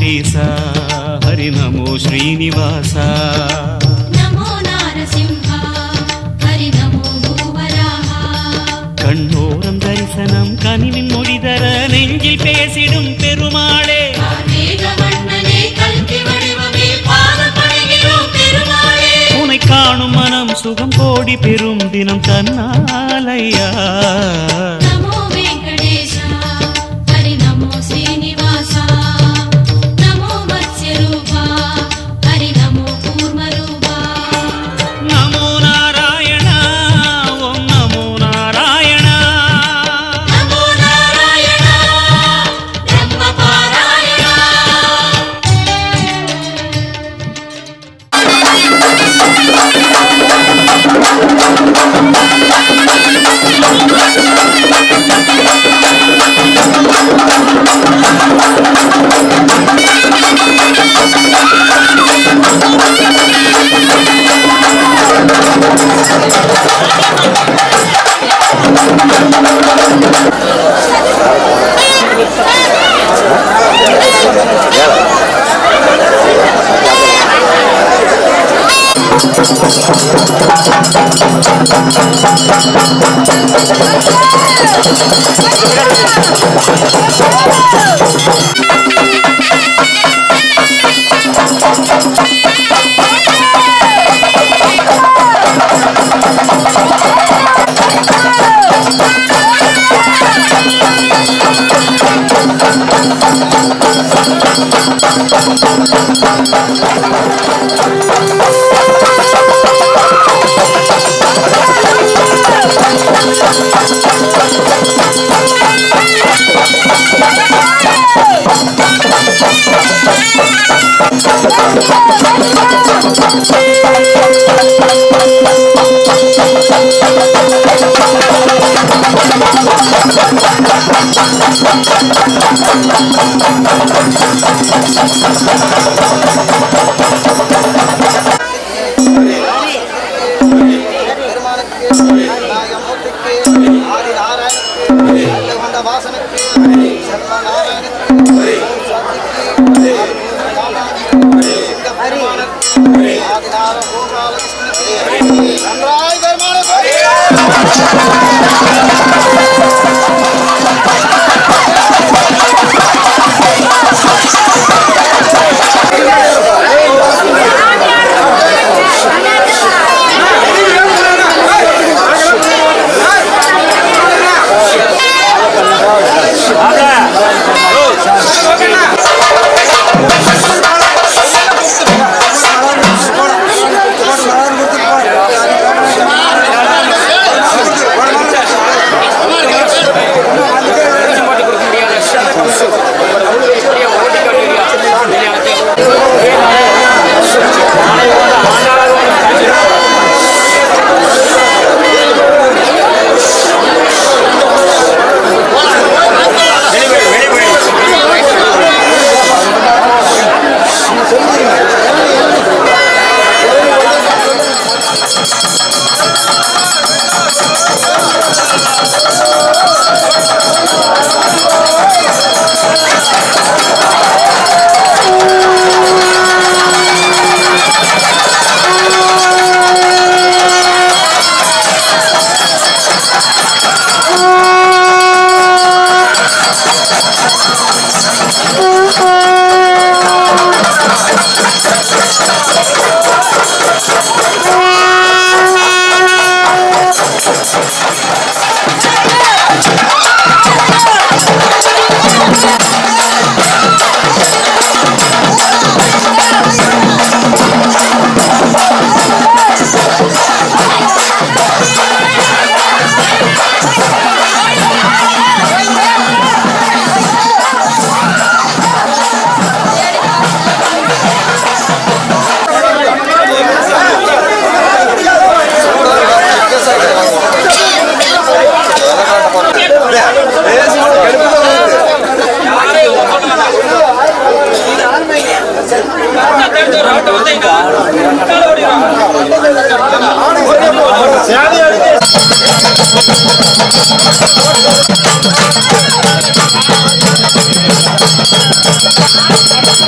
వెంకటేశ హరి నమో శ్రీనివాస నమో నారసింహ హరి నమో భూవరాహ கண்ணோரம் தரிசனம் கனிவின் மொழிதர நெஞ்சில் பேசிடும் பெருமாளே வேகவண்ணனே கல்கி வடிவமே பாதப்படைகிறோம் பெருமாளே உனை காணும் மனம் சுகம் கோடி பெறும் தினம் தன்னாலையா நமோ வெங்கடேஷ ஹரி நமோ ஸ்ரீனிவாச நமோ மத்ஸ்யரூபா ஹரி நமோ கூர்மரூபா நமோ நாராயண ஓம் நமோ நாராயண நமோ நாராயண பிரம்ம பாராயண Thank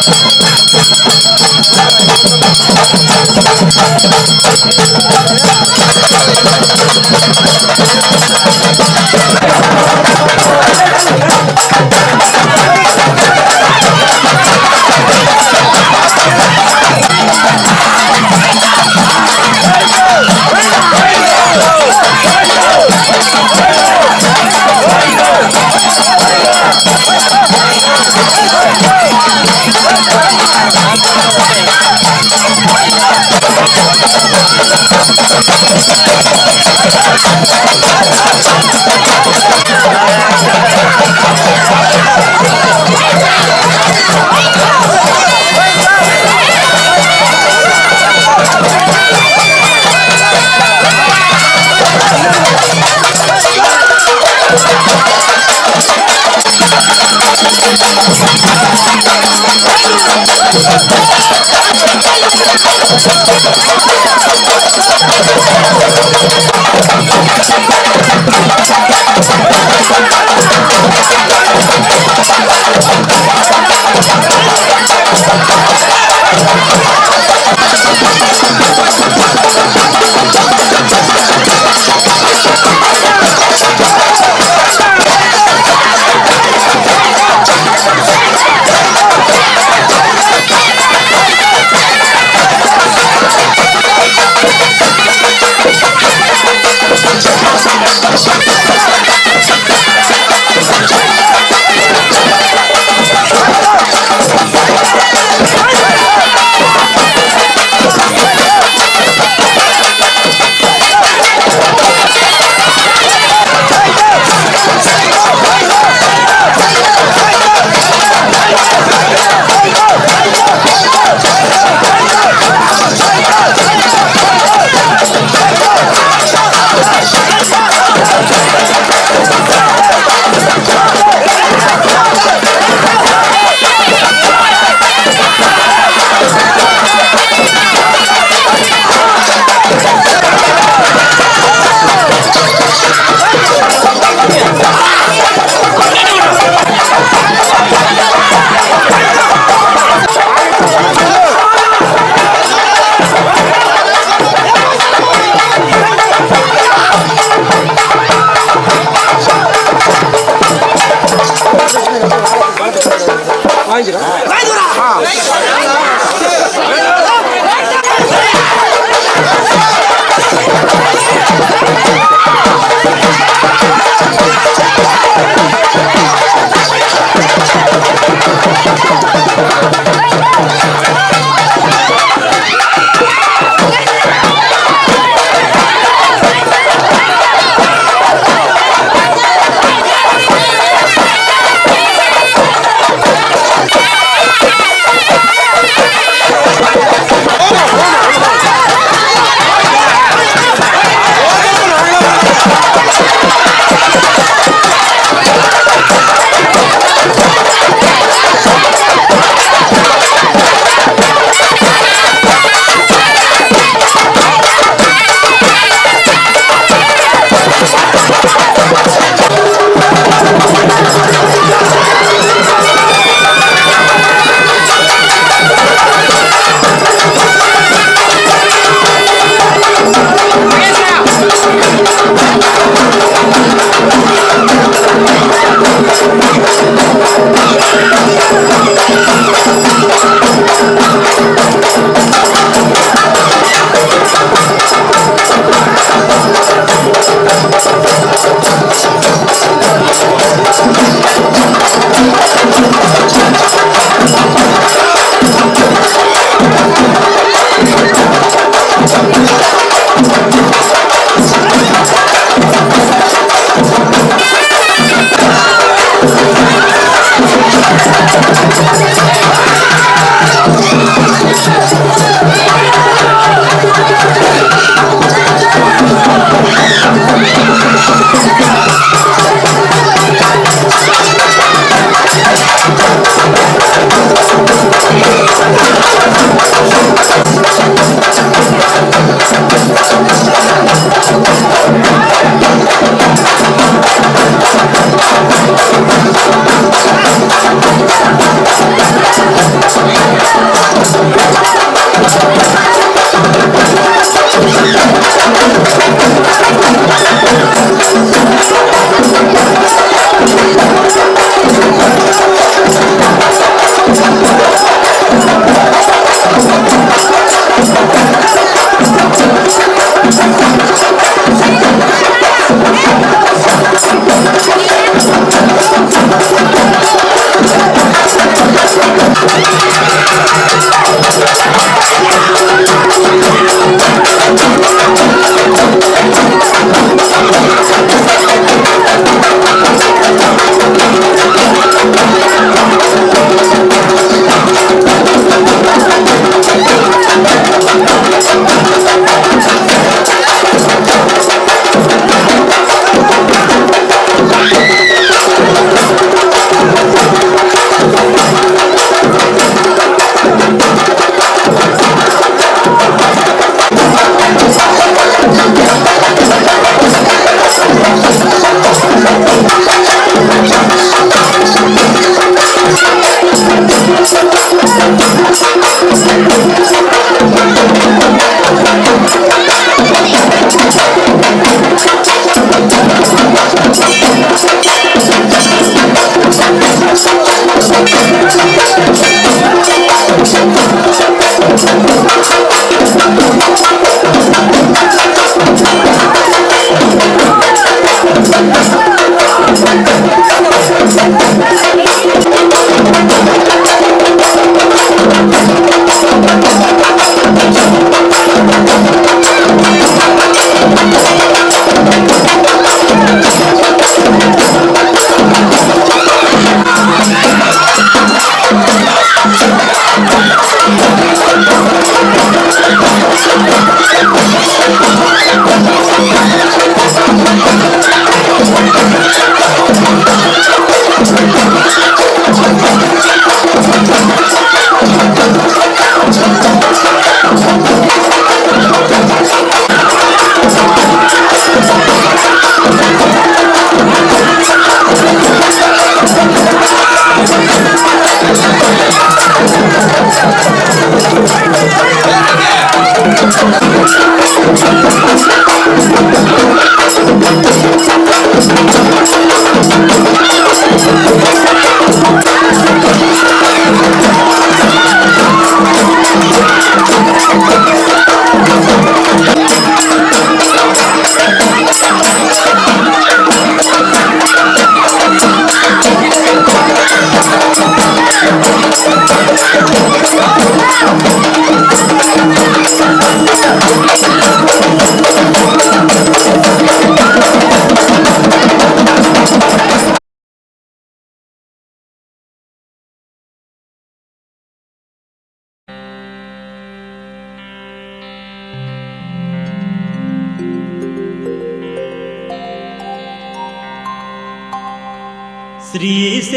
you. Thank you.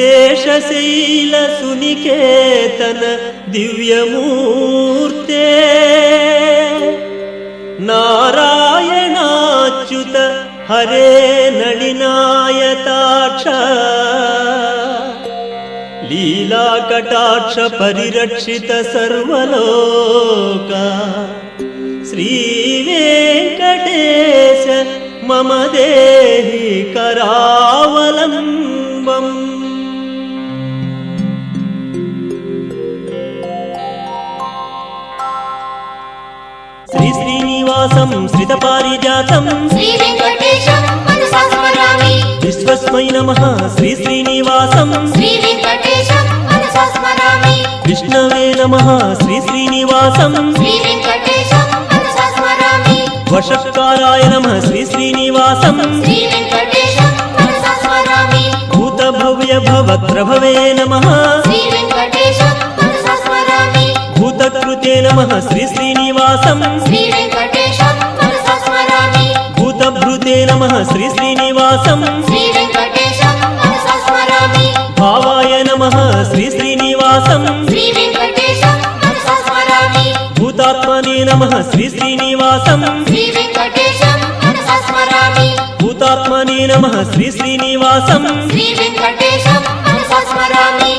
श्रीशेषशैल सुनिकेतन दिव्यमूर्ते नारायणाच्युत हरे नलिनायताक्ष लीलाकटाक्ष परिरक्षित सर्वलोका श्रीवेङ्कटेश मम देहि करावलम्बम् श्री श्रीनिवासं श्रितपारिजातं श्री वेंकटेशं मनसा स्मरामि विश्वस्मै नमः श्री श्रीनिवासं श्री वेंकटेशं मनसा स्मरामि विष्णवे नमः श्री श्रीनिवासं श्री वेंकटेशं मनसा स्मरामि वषट्काराय नमः श्री श्रीनिवासं श्री वेंकटेशं मनसा स्मरामि भूतभव्य भवत्रभवे नमः श्री वेंकटेशं मनसा स्मरामि भूतकृते नमः श्री श्रीनिवासं श्री वेंकटेशं मनसा स्मरामि भूतभृते नमः श्री श्रीनिवासं श्री वेंकटेशं मनसा स्मरामि भावाय नमः श्री श्रीनिवासं श्री वेंकटेशं मनसा स्मरामि भूतात्मने नमः श्री श्रीनिवासं श्री वेंकटेशं मनसा स्मरामि भूतात्मने नमः श्री श्रीनिवासं श्री वेंकटेशं मनसा स्मरामि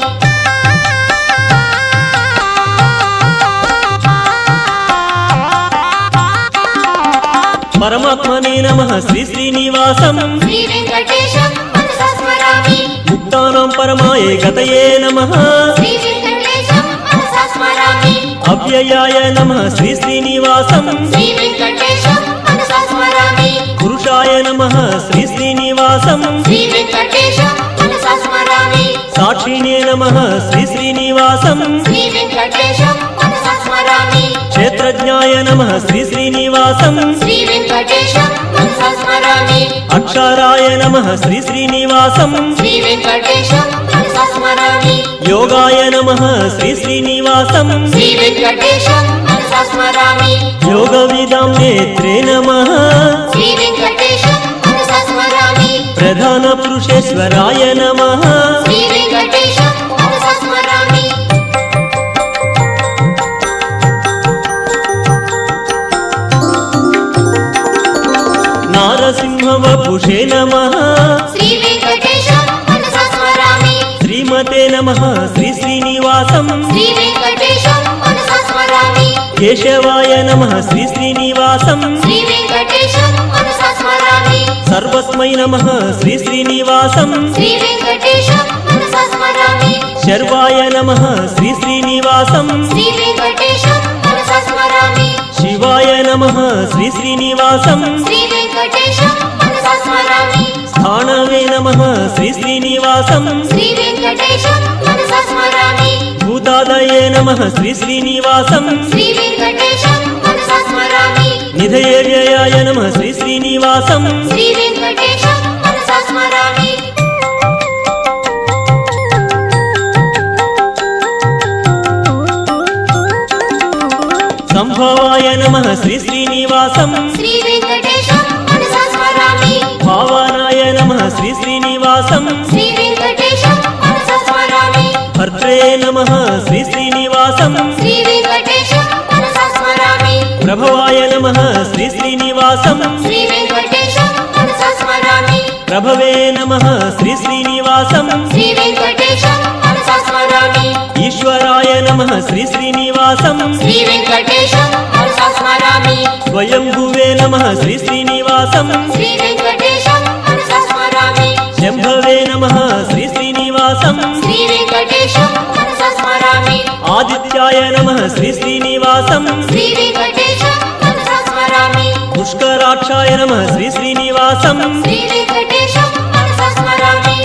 परमात्मने नमः श्री श्रीनिवासं श्री वेंकटेशं मनसा स्मरामि मुक्तानां परमाय गतये नमः श्री वेंकटेशं मनसा स्मरामि अव्ययाय नमः श्री श्रीनिवासं श्री वेंकटेशं मनसा स्मरामि पुरुषाय नमः श्री श्रीनिवासं श्री वेंकटेशं मनसा स्मरामि साक्षिणे नमः श्री श्रीनिवासं श्री वेंकटेशं मनसा स्मरामि क्षेत्रज्ञाय नमः श्री श्रीनिवासं श्री वेंकटेशं मनसा स्मरामि अक्षराय नमः श्री श्रीनिवासं श्री वेंकटेशं मनसा स्मरामि योगाय नमः श्री श्रीनिवासं श्री वेंकटेशं मनसा स्मरामि योगविदां नेत्रे नमः श्री वेंकटेशं मनसा स्मरामि प्रधानपुरुषेश्वराय नमः श्री वेंकटेशं मनसा स्मरामि नारसिंहवपुषे नमः श्री वेंकटेशं मनसा स्मरामि श्रीमते नमः श्री श्रीनिवासं श्री वेंकटेशं मनसा स्मरामि केशवाय नमः श्री श्रीनिवासं श्री वेंकटेशं मनसा स्मरामि सर्वस्मै नमः श्री श्रीनिवासं श्री वेंकटेशं मनसा स्मरामि शर्वाय नमः श्री श्रीनिवासं श्री वेंकटेशं मनसा स्मरामि शिवाय नमः श्री श्रीनिवासं श्री वेंकटेशं मनसा स्मरामि स्थानवे नमः श्री श्रीनिवासं श्री वेंकटेशं मनसा स्मरामि भूतादये नमः श्री श्रीनिवासं श्री वेंकटेशं मनसा स्मरामि निधये व्ययाय नमः श्री श्रीनिवासं श्री वेंकटेशं मनसा स्मरामि संभवाय नमः श्री श्रीनिवासं श्री वेंकटेशं मनसा स्मरामि भावानाय नमः श्री श्रीनिवासं श्री वेंकटेशं శ్రీనివాసం శ్రీ వెంకటేశం మనసా స్మరామి ప్రభవాయ నమః శ్రీ శ్రీనివాసం శ్రీ వెంకటేశం మనసా స్మరామి ప్రభవే నమః శ్రీ శ్రీనివాసం శ్రీ వెంకటేశం మనసా స్మరామి ఈశ్వరాయ నమః శ్రీ శ్రీనివాసం శ్రీ వెంకటేశం మనసా స్మరామి స్వయంభువే నమః శ్రీ శ్రీనివాసం శ్రీ వెంకటేశం మనసా స్మరామి శంభవే నమః శ్రీ శ్రీనివాసం శ్రీ వెంకటేశం మనసా స్మరామి ఆదిత్యాయ నమః శ్రీ శ్రీనివాసం శ్రీ వెంకటేశం మనసా స్మరామి పుష్కరాక్షాయ నమః శ్రీ శ్రీనివాసం శ్రీ వెంకటేశం మనసా స్మరామి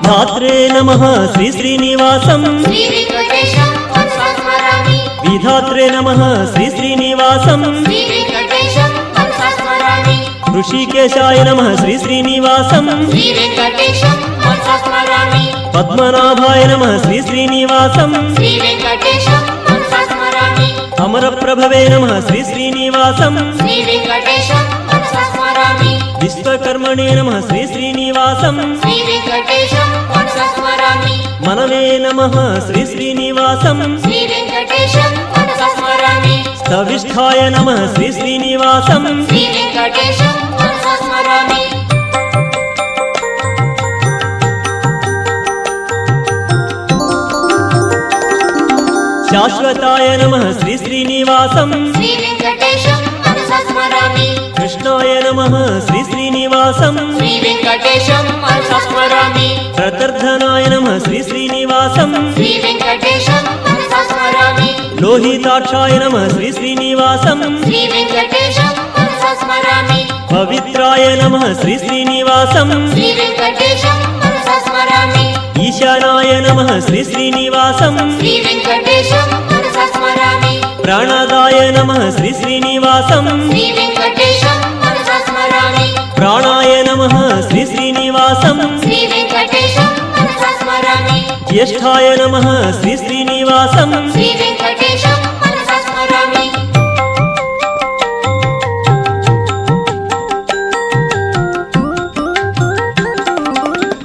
ధాత్రే నమః శ్రీ శ్రీనివాసం శ్రీ వెంకటేశం మనసా స్మరామి విధాత్రే నమః శ్రీ శ్రీనివాసం శ్రీ వెంకటేశం మనసా స్మరామి ఋషికేశాయ నమః శ్రీ శ్రీనివాసం శ్రీ వెంకటేశం మనసా స్మరామి పద్మనాభాయ నమః శ్రీ శ్రీనివాసం శ్రీ వెంకటేశం మనసా స్మరామి అమరప్రభవే నమః శ్రీ శ్రీనివాసం శ్రీ వెంకటేశం మనసా స్మరామి విశ్వకర్మణే నమః శ్రీ శ్రీనివాసం శ్రీ వెంకటేశం మనసా స్మరామి మనవే నమః శ్రీ శ్రీనివాసం శ్రీ వెంకటేశం మనసా స్మరామి స్థవిష్ఠాయ నమః శ్రీ శ్రీనివాసం శ్రీ వెంకటేశం మనసా స్మరామి శాశ్వతాయ నమః శ్రీ శ్రీనివాసం శ్రీ వెంకటేశం మనసా స్మరామి కృష్ణాయ నమః శ్రీ శ్రీనివాసం శ్రీ వెంకటేశం మనసా స్మరామి ప్రతర్ధనాయ నమః శ్రీ శ్రీనివాసం శ్రీ వెంకటేశం మనసా స్మరామి లోహితాక్షాయ నమః శ్రీ శ్రీనివాసం శ్రీ వెంకటేశం మనసా స్మరామి పవిత్రాయ నమః శ్రీ శ్రీనివాసం శ్రీ వెంకటేశం మనసా స్మరామి ఈశానాయ నమః శ్రీ శ్రీనివాసం శ్రీ వెంకటేశం మనసా స్మరామి ప్రాణదాయ నమః శ్రీ శ్రీనివాసం శ్రీ వెంకటేశం మనసా స్మరామి ప్రాణాయ నమః శ్రీ శ్రీనివాసం శ్రీ వెంకటేశం మనసా స్మరామి జ్యేష్ఠాయ నమః శ్రీ శ్రీనివాసం శ్రీ వెంకటేశం మనసా స్మరామి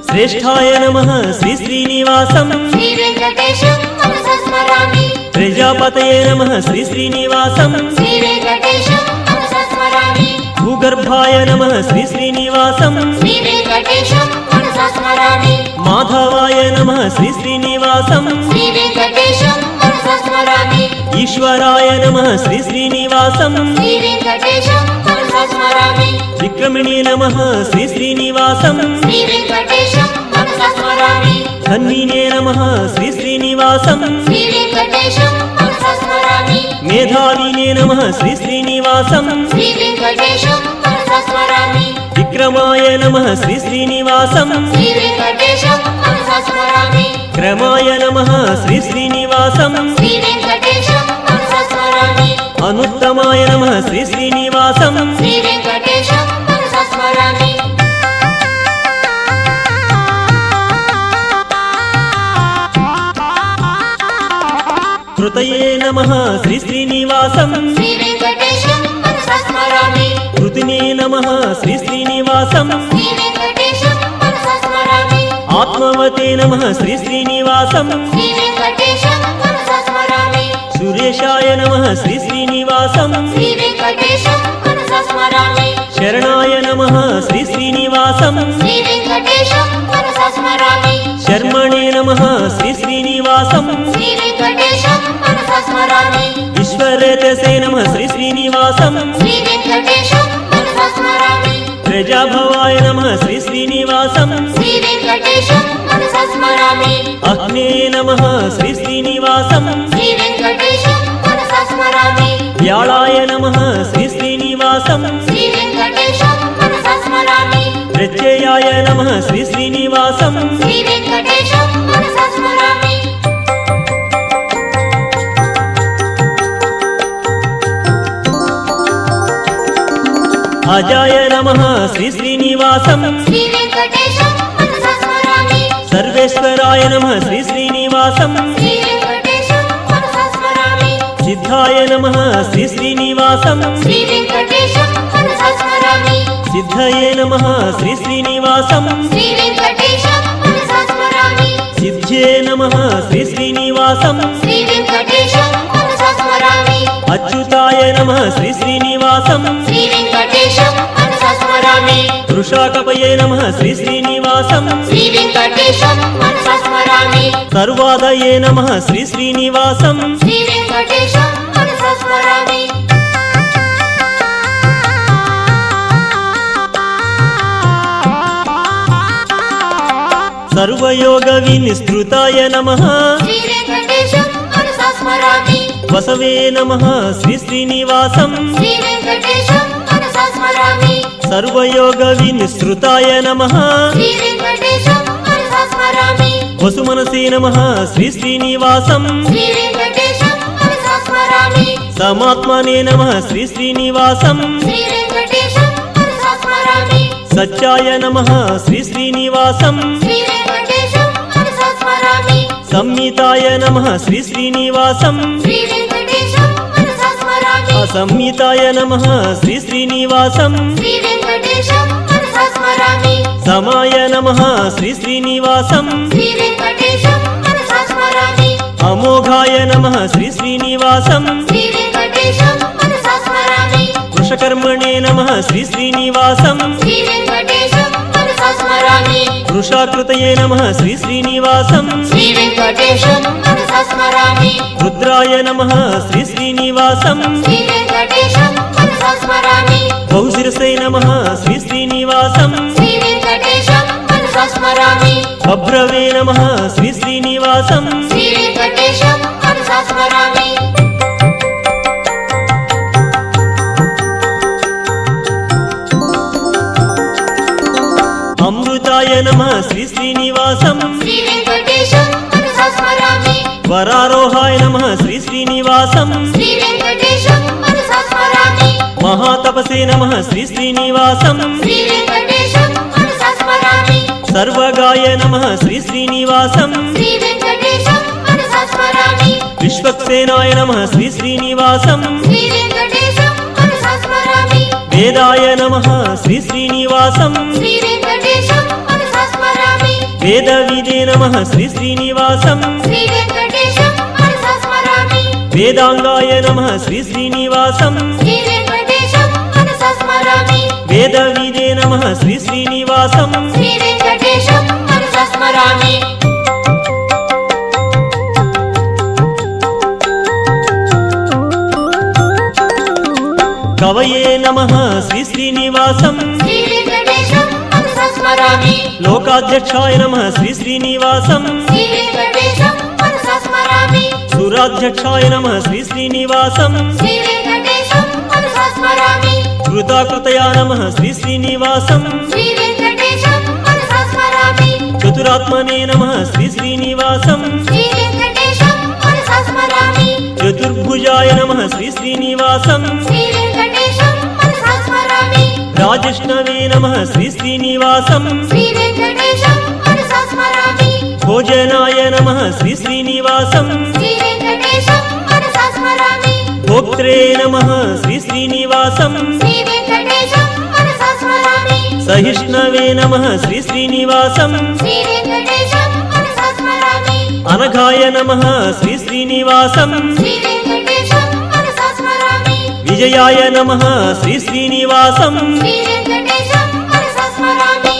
శ్రేష్ఠాయ నమః శ్రీ శ్రీనివాసం శ్రీ వెంకటేశం మనసా స్మరామి ప్రజాపతయే నమః శ్రీ శ్రీనివాసం శ్రీ వెంకటేశం మనసా స్మరామి భూగర్భాయ నమః శ్రీ శ్రీనివాసం శ్రీ వెంకటేశం మనసా స్మరామి మాధవాయ నమః శ్రీ శ్రీనివాసం శ్రీ వెంకటేశం మనసా స్మరామి ఈశ్వరాయ నమః శ్రీ శ్రీనివాసం శ్రీ వెంకటేశం మనసా స్మరామి విక్రమిణే నమః శ్రీ శ్రీనివాసం శ్రీ వెంకటేశం మనసా స్మరామి ధన్వినే నమః శ్రీ శ్రీనివాసం శ్రీ వెంకటేశం మనసా స్మరామి మేధావినే నమః శ్రీ శ్రీనివాసం శ్రీ వెంకటేశం మనసా స్మరామి విక్రమాయ నమః శ్రీ శ్రీనివాసం శ్రీ వెంకటేశం మనసా స్మరామి క్రమాయ నమః శ్రీ శ్రీనివాసం శ్రీ వెంకటేశం మనసా స్మరామి అనుత్తమాయ నమః శ్రీ శ్రీనివాసం శ్రీ వెంకటేశం మనసా స్మరామి కృతయే నమః శ్రీ శ్రీనివాసం శ్రీ వెంకటేశం మనసా స్మరామి కృతినే నమః శ్రీ శ్రీనివాసం శ్రీ వెంకటేశం మనసా స్మరామి ఆత్మవతే నమః శ్రీ శ్రీనివాసం శ్రీ వెంకటేశం మనసా స్మరామి సురేశాయ నమః శ్రీ శ్రీనివాసం శ్రీ వెంకటేశం మనసా స్మరామి శరణాయ నమః శ్రీ శ్రీనివాసం శ్రీ వెంకటేశం మనసా స్మరామి శర్మణే నమః శ్రీ శ్రీనివాసం శ్రీ వెంకటేశం మనసా స్మరామి విశ్వరేతసే నమః శ్రీ శ్రీనివాసం శ్రీ వెంకటేశం మనసా స్మరామి ప్రజాభవాయ నమః శ్రీ శ్రీనివాసం శ్రీ వెంకటేశం మనసా స్మరామి అగ్నే నమః శ్రీ శ్రీనివాసం శ్రీ వెంకటేశం మనసా స్మరామి వ్యాళాయ నమః శ్రీ శ్రీనివాసం శ్రీ వెంకటేశం మనసా స్మరామి ప్రత్యయాయ నమః శ్రీ శ్రీనివాసం శ్రీ వెంకటేశం మనసా స్మరామి అజాయ నమః శ్రీ శ్రీనివాసం శ్రీ వెంకటేశం మనసా స్మరామి సర్వేశ్వరాయ నమః శ్రీ శ్రీనివాసం శ్రీ వెంకటేశం మనసా స్మరామి సిద్ధాయ నమః శ్రీ శ్రీనివాసం శ్రీ వెంకటేశం మనసా స్మరామి సిద్ధ సిద్ధయే నమః శ్రీ శ్రీనివాసం శ్రీ వెంకటేశం మనసా స్మరామి సిద్ధ్యే నమః శ్రీ శ్రీనివాసం శ్రీ వెంకటేశం మనసా స్మరామి అచ్యుతాయ నమః శ్రీ శ్రీనివాసం శ్రీ వెంకటేశం మనసా స్మరామి వృషాకపయే నమః శ్రీ శ్రీనివాసం శ్రీ వెంకటేశం మనసా స్మరామి సర్వాదయే నమః శ్రీ శ్రీనివాసం శ్రీ వెంకటేశం మనసా స్మరామి సర్వయోగ వినిస్తృతాయ నమః శ్రీ వెంకటేశం మనసా స్మరామి వసవే నమః శ్రీ శ్రీనివాసం శ్రీ వెంకటేశం మనసా స్మరామి సర్వయోగ వినిస్తృతాయ నమః శ్రీ వెంకటేశం మనసా స్మరామి వసుమనసే నమః శ్రీ శ్రీనివాసం శ్రీ వెంకటేశం మనసా స్మరామి సమాత్మనే నమః శ్రీ శ్రీనివాసం శ్రీ వెంకటేశం మనసా స్మరామి సత్యాయ నమః శ్రీ శ్రీనివాసం శ్రీ వెంకటేశం మనసా స్మరామి సంహితాయ నమః శ్రీ శ్రీనివాసం శ్రీ వెంకటేశం మనసా స్మరామి అసంహితాయ నమః శ్రీ శ్రీనివాసం శ్రీ వెంకటేశం మనసా స్మరామి సమాయ నమః శ్రీ శ్రీనివాసం శ్రీ వెంకటేశం మనసా స్మరామి అమోఘాయ నమః శ్రీ శ్రీనివాసం శ్రీ వెంకటేశం మనసా స్మరామి వృషకర్మణే నమః శ్రీ శ్రీనివాసం శ్రీ వెంకటేశం మనసా స్మరామి వృషాకృతయే నమః శ్రీ శ్రీనివాసం శ్రీ వెంకటేశం మనసా స్మరామి రుద్రాయ నమః శ్రీ శ్రీనివాసం శ్రీ వెంకటేశం మనసా స్మరామి బహుశిరసే నమః శ్రీ శ్రీనివాసం శ్రీ వెంకటేశం మనసా స్మరామి బభ్రవే నమః శ్రీ శ్రీనివాసం శ్రీ వెంకటేశం మనసా స్మరామి అమృతాయ నమః శ్రీ శ్రీనివాసం శ్రీ వెంకటేశం మనసా స్మరామి వరారోహాయ నమః శ్రీ శ్రీనివాసం శ్రీ వెంకటేశం మనసా స్మరామి మహాతపసే నమః శ్రీ శ్రీనివాసం శ్రీ వెంకటేశం మనసా స్మరామి సర్వగాయ నమః శ్రీ శ్రీనివాసం శ్రీ వెంకటేశం మనసా స్మరామి విశ్వక్సేనాయ నమః శ్రీ శ్రీనివాసం శ్రీ వెంకటేశం మనసా స్మరామి వేదాయ నమః శ్రీ శ్రీనివాసం శ్రీ వెంకటేశం మనసా స్మరామి వేదవిదే నమః శ్రీ శ్రీనివాసం శ్రీ వెంకటేశం మనసా స్మరామి వేదాంగాయ నమః శ్రీ శ్రీనివాసం శ్రీ వెంకటేశం మనసా స్మరామి వేదవిదే నమః శ్రీ శ్రీనివాసం శ్రీ వెంకటేశం మనసా స్మరామి కవయే నమః శ్రీ శ్రీనివాసం శ్రీ వెంకటేశం మనసా స్మరామి లోకాధ్యక్షాయ నమః శ్రీ శ్రీనివాసం శ్రీ వెంకటేశం మనసా స్మరామి సురాధ్యక్షాయ నమః శ్రీ శ్రీనివాసం శ్రీ వెంకటేశం మనసా స్మరామి కృతాకృతయా నమః శ్రీ శ్రీనివాసం శ్రీ వెంకటేశం మనసా స్మరామి చతురాత్మనే నమః శ్రీ శ్రీనివాసం శ్రీ వెంకటేశం మనసా స్మరామి చతుర్భుజాయ నమః శ్రీ శ్రీనివాసం శ్రీ వెంకటేశం మనసా స్మరామి రాజిష్ణవే నమః శ్రీ శ్రీనివాసం శ్రీ వెంకటేశం మనసా స్మరామి భోజనాయ నమః శ్రీ శ్రీనివాసం శ్రీ వెంకటేశం మనసా స్మరామి భోక్త్రే నమః శ్రీ శ్రీనివాసం శ్రీ వెంకటేశం మనసా స్మరామి సహిష్ణవే నమః శ్రీ శ్రీనివాసం శ్రీ వెంకటేశం మనసా స్మరామి అనఘాయ నమః శ్రీ శ్రీనివాసం శ్రీ వెంకటేశం మనసా స్మరామి విజయాయ నమః శ్రీ శ్రీనివాసం శ్రీ వెంకటేశం మనసా స్మరామి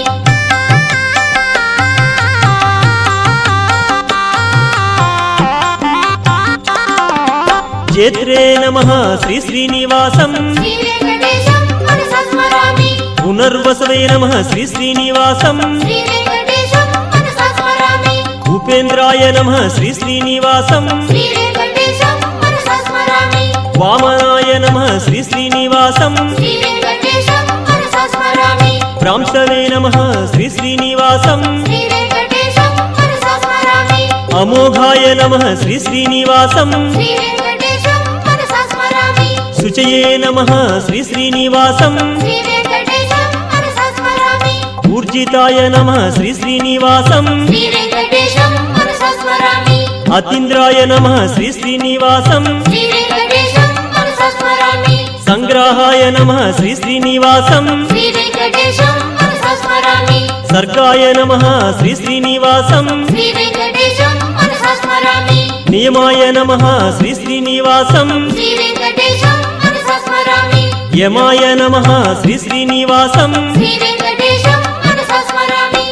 జేత్రే నమః శ్రీ శ్రీనివాసం శ్రీ వెంకటేశం మనసా స్మరామి పునర్వసవే నమః శ్రీ శ్రీనివాసం శ్రీ వెంకటేశం మనసా స్మరామి ఉపేంద్రాయ నమః శ్రీ శ్రీనివాసం శ్రీ వెంకటేశం మనసా స్మరామి వామనాయ నమః శ్రీ శ్రీనివాసం శ్రీ వెంకటేశం మనసా స్మరామి ప్రాంశవే నమః శ్రీ శ్రీనివాసం శ్రీ వెంకటేశం మనసా స్మరామి అమోఘాయ నమః శ్రీ శ్రీనివాసం శ్రీ వెంకటేశం మనసా స్మరామి శుచయే నమః శ్రీ శ్రీనివాసం శ్రీ వెంకటేశం మనసా స్మరామి ఊర్జితాయ నమః శ్రీ శ్రీనివాసం శ్రీ వెంకటేశం మనసా స్మరామి అతీంద్రాయ నమః శ్రీ శ్రీనివాసం శ్రీ వెంకటేశం మనసా స్మరామి సంగ్రహాయ నమః శ్రీ శ్రీనివాసం శ్రీ వెంకటేశం సర్గాయ నమః శ్రీ శ్రీనివాసం శ్రీ వెంకటేశం మనసా స్మరామి నియమాయ నమః శ్రీ శ్రీనివాసం శ్రీ వెంకటేశం మనసా స్మరామి యమాయ నమః శ్రీ శ్రీనివాసం శ్రీ వెంకటేశం మనసా స్మరామి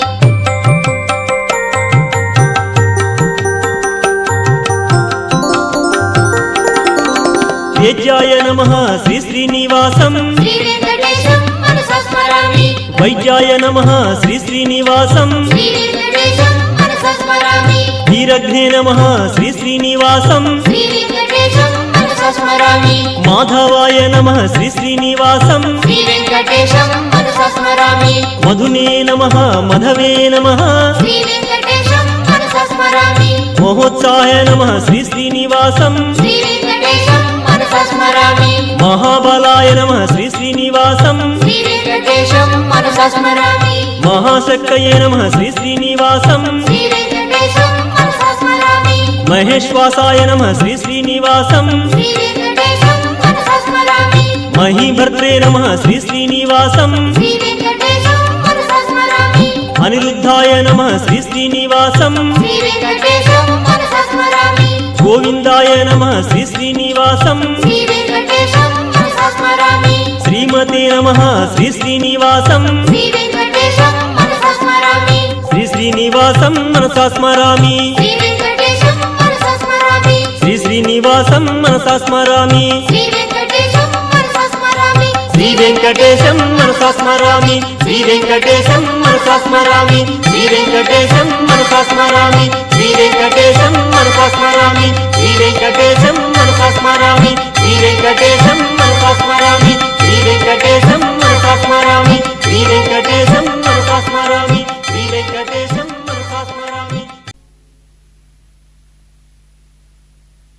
వేద్యాయ నమః శ్రీ శ్రీనివాసం శ్రీ వెంకటేశం మనసా స్మరామి వైద్యాయ నమః శ్రీ శ్రీనివాసం శ్రీ వెంకటేశం మనసా స్మరామి వీరఘ్నే నమః శ్రీ శ్రీనివాసం శ్రీ వెంకటేశం మనసా స్మరామి మాధవాయ నమః శ్రీ శ్రీనివాసం శ్రీ వెంకటేశం మనసా స్మరామి మధునే నమః మధవే నమః శ్రీ వెంకటేశం మనసా స్మరామి మహోత్సాహాయ నమః శ్రీ శ్రీనివాసం శ్రీ వెంకటేశం మనసా స్మరామి మహాబలాయ నమః శ్రీ శ్రీనివాసం శ్రీ వెంకటేశం మనసా స్మరామి మహాశక్తయే నమః శ్రీ శ్రీనివాసం శ్రీ వెంకటేశం మనసా స్మరామి మహేశ్వాసాయ నమః శ్రీ శ్రీనివాసం శ్రీ వెంకటేశం మనసా స్మరామి మహీభద్రే నమః శ్రీ శ్రీనివాసం శ్రీ వెంకటేశం మనసా స్మరామి అనిరుద్ధాయ నమః శ్రీ శ్రీనివాసం శ్రీ వెంకటేశం మనసా స్మరామి గోవిందాయ నమః శ్రీ శ్రీనివాసం శ్రీ వెంకటేశం మనసా స్మరామి శ్రీమతే నమః శ్రీ శ్రీనివాసం శ్రీ వెంకటేశం మనసా స్మరామి శ్రీ శ్రీనివాసం మనసా స్మరామి శ్రీ వెంకటేశం మనసా స్మరామి శ్రీ శ్రీనివాసం మనసా స్మరామి శ్రీ వెంకటేశం మనసా స్మరామి శ్రీ వెంకటేశం మనసా స్మరామి శ్రీ వెంకటేశం మనసా స్మరామి శ్రీ వెంకటేశం మనసా స్మరామి శ్రీ వెంకటేశం మనసా స్మరామి శ్రీ వెంకటేశం మనసా స్మరామి శ్రీ వెంకటేశం మనసా స్మరామి శ్రీ వెంకటేశం మనసా స్మరామి శ్రీ వెంకటేశం మనసా స్మరామి శ్రీ వెంకటేశం మనసా స్మరామి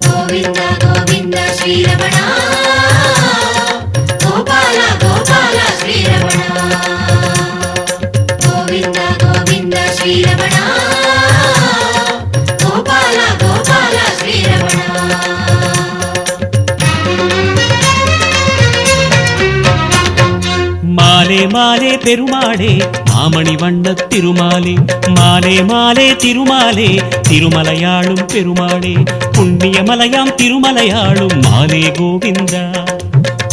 గోవింద గోవింద శ్రీరమణ గోపాల గోపాల శ్రీరమణ గోవింద గోవింద శ్రీరమణ గోపాల గోపాల శ్రీరమణ மாலே மாலே பெருமாளே மாமணி வண்ணத் திருமாலே மாலே மாலே திருமாலே திருமலையாளும் பெருமாளே புண்ணியமலையாம் திருமலையாளும் மாலே கோவிந்தா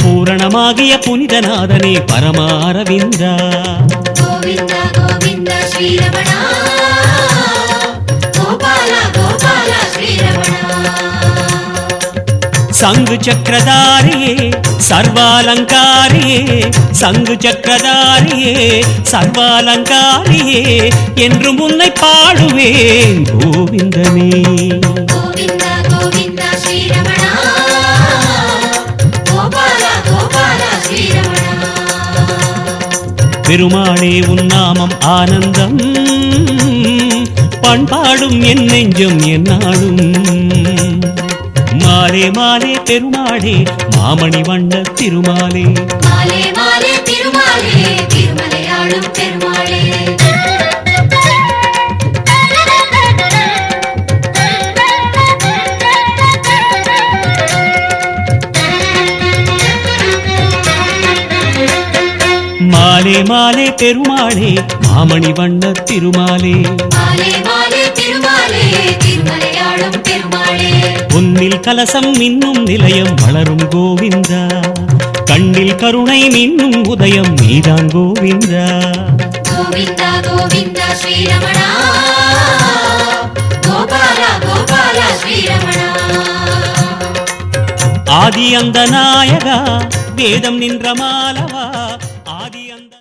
பூரணமாகிய புனிதநாதனே பரமாரவிந்தா గోవింద గోవింద శ్రీరమణ గోపాల గోపాల శ్రీరమణ சங்கு சக்கரதாரியே சர்வாலங்காரியே சங்கு சக்கரதாரியே சர்வாலங்காரியே என்று முன்னை பாடுவேன் கோவிந்தனே గోవింద గోవింద శ్రీరమణ గోపాల గోపాల శ్రీరమణ பெருமாளே உன் நாமம் ஆனந்தம் பண்பாடும் என் நெஞ்சம் என்னாலும் மாலே மாலே பெருமாளே மாமணி வண்ண திருமாலே மாலே மாலே திருமாலே திருமலையாளும் பெருமாளே மாலே மாலே பெருமாளே மாமணி வண்ண திருமாலே மாலே மாலே திருமாலே திருமலையாளும் பெருமாளே பொன்னில் கலசம் மின்னும் நிலையம் வளரும் கோவிந்தா கண்ணில் கருணை மின்னும் உதயம் நீதான் கோவிந்தா గోవింద గోవింద శ్రీరమణ గోపాల గోపాల శ్రీరమణ ஆதி அந்த நாயகா வேதம் நின்ற மாலவா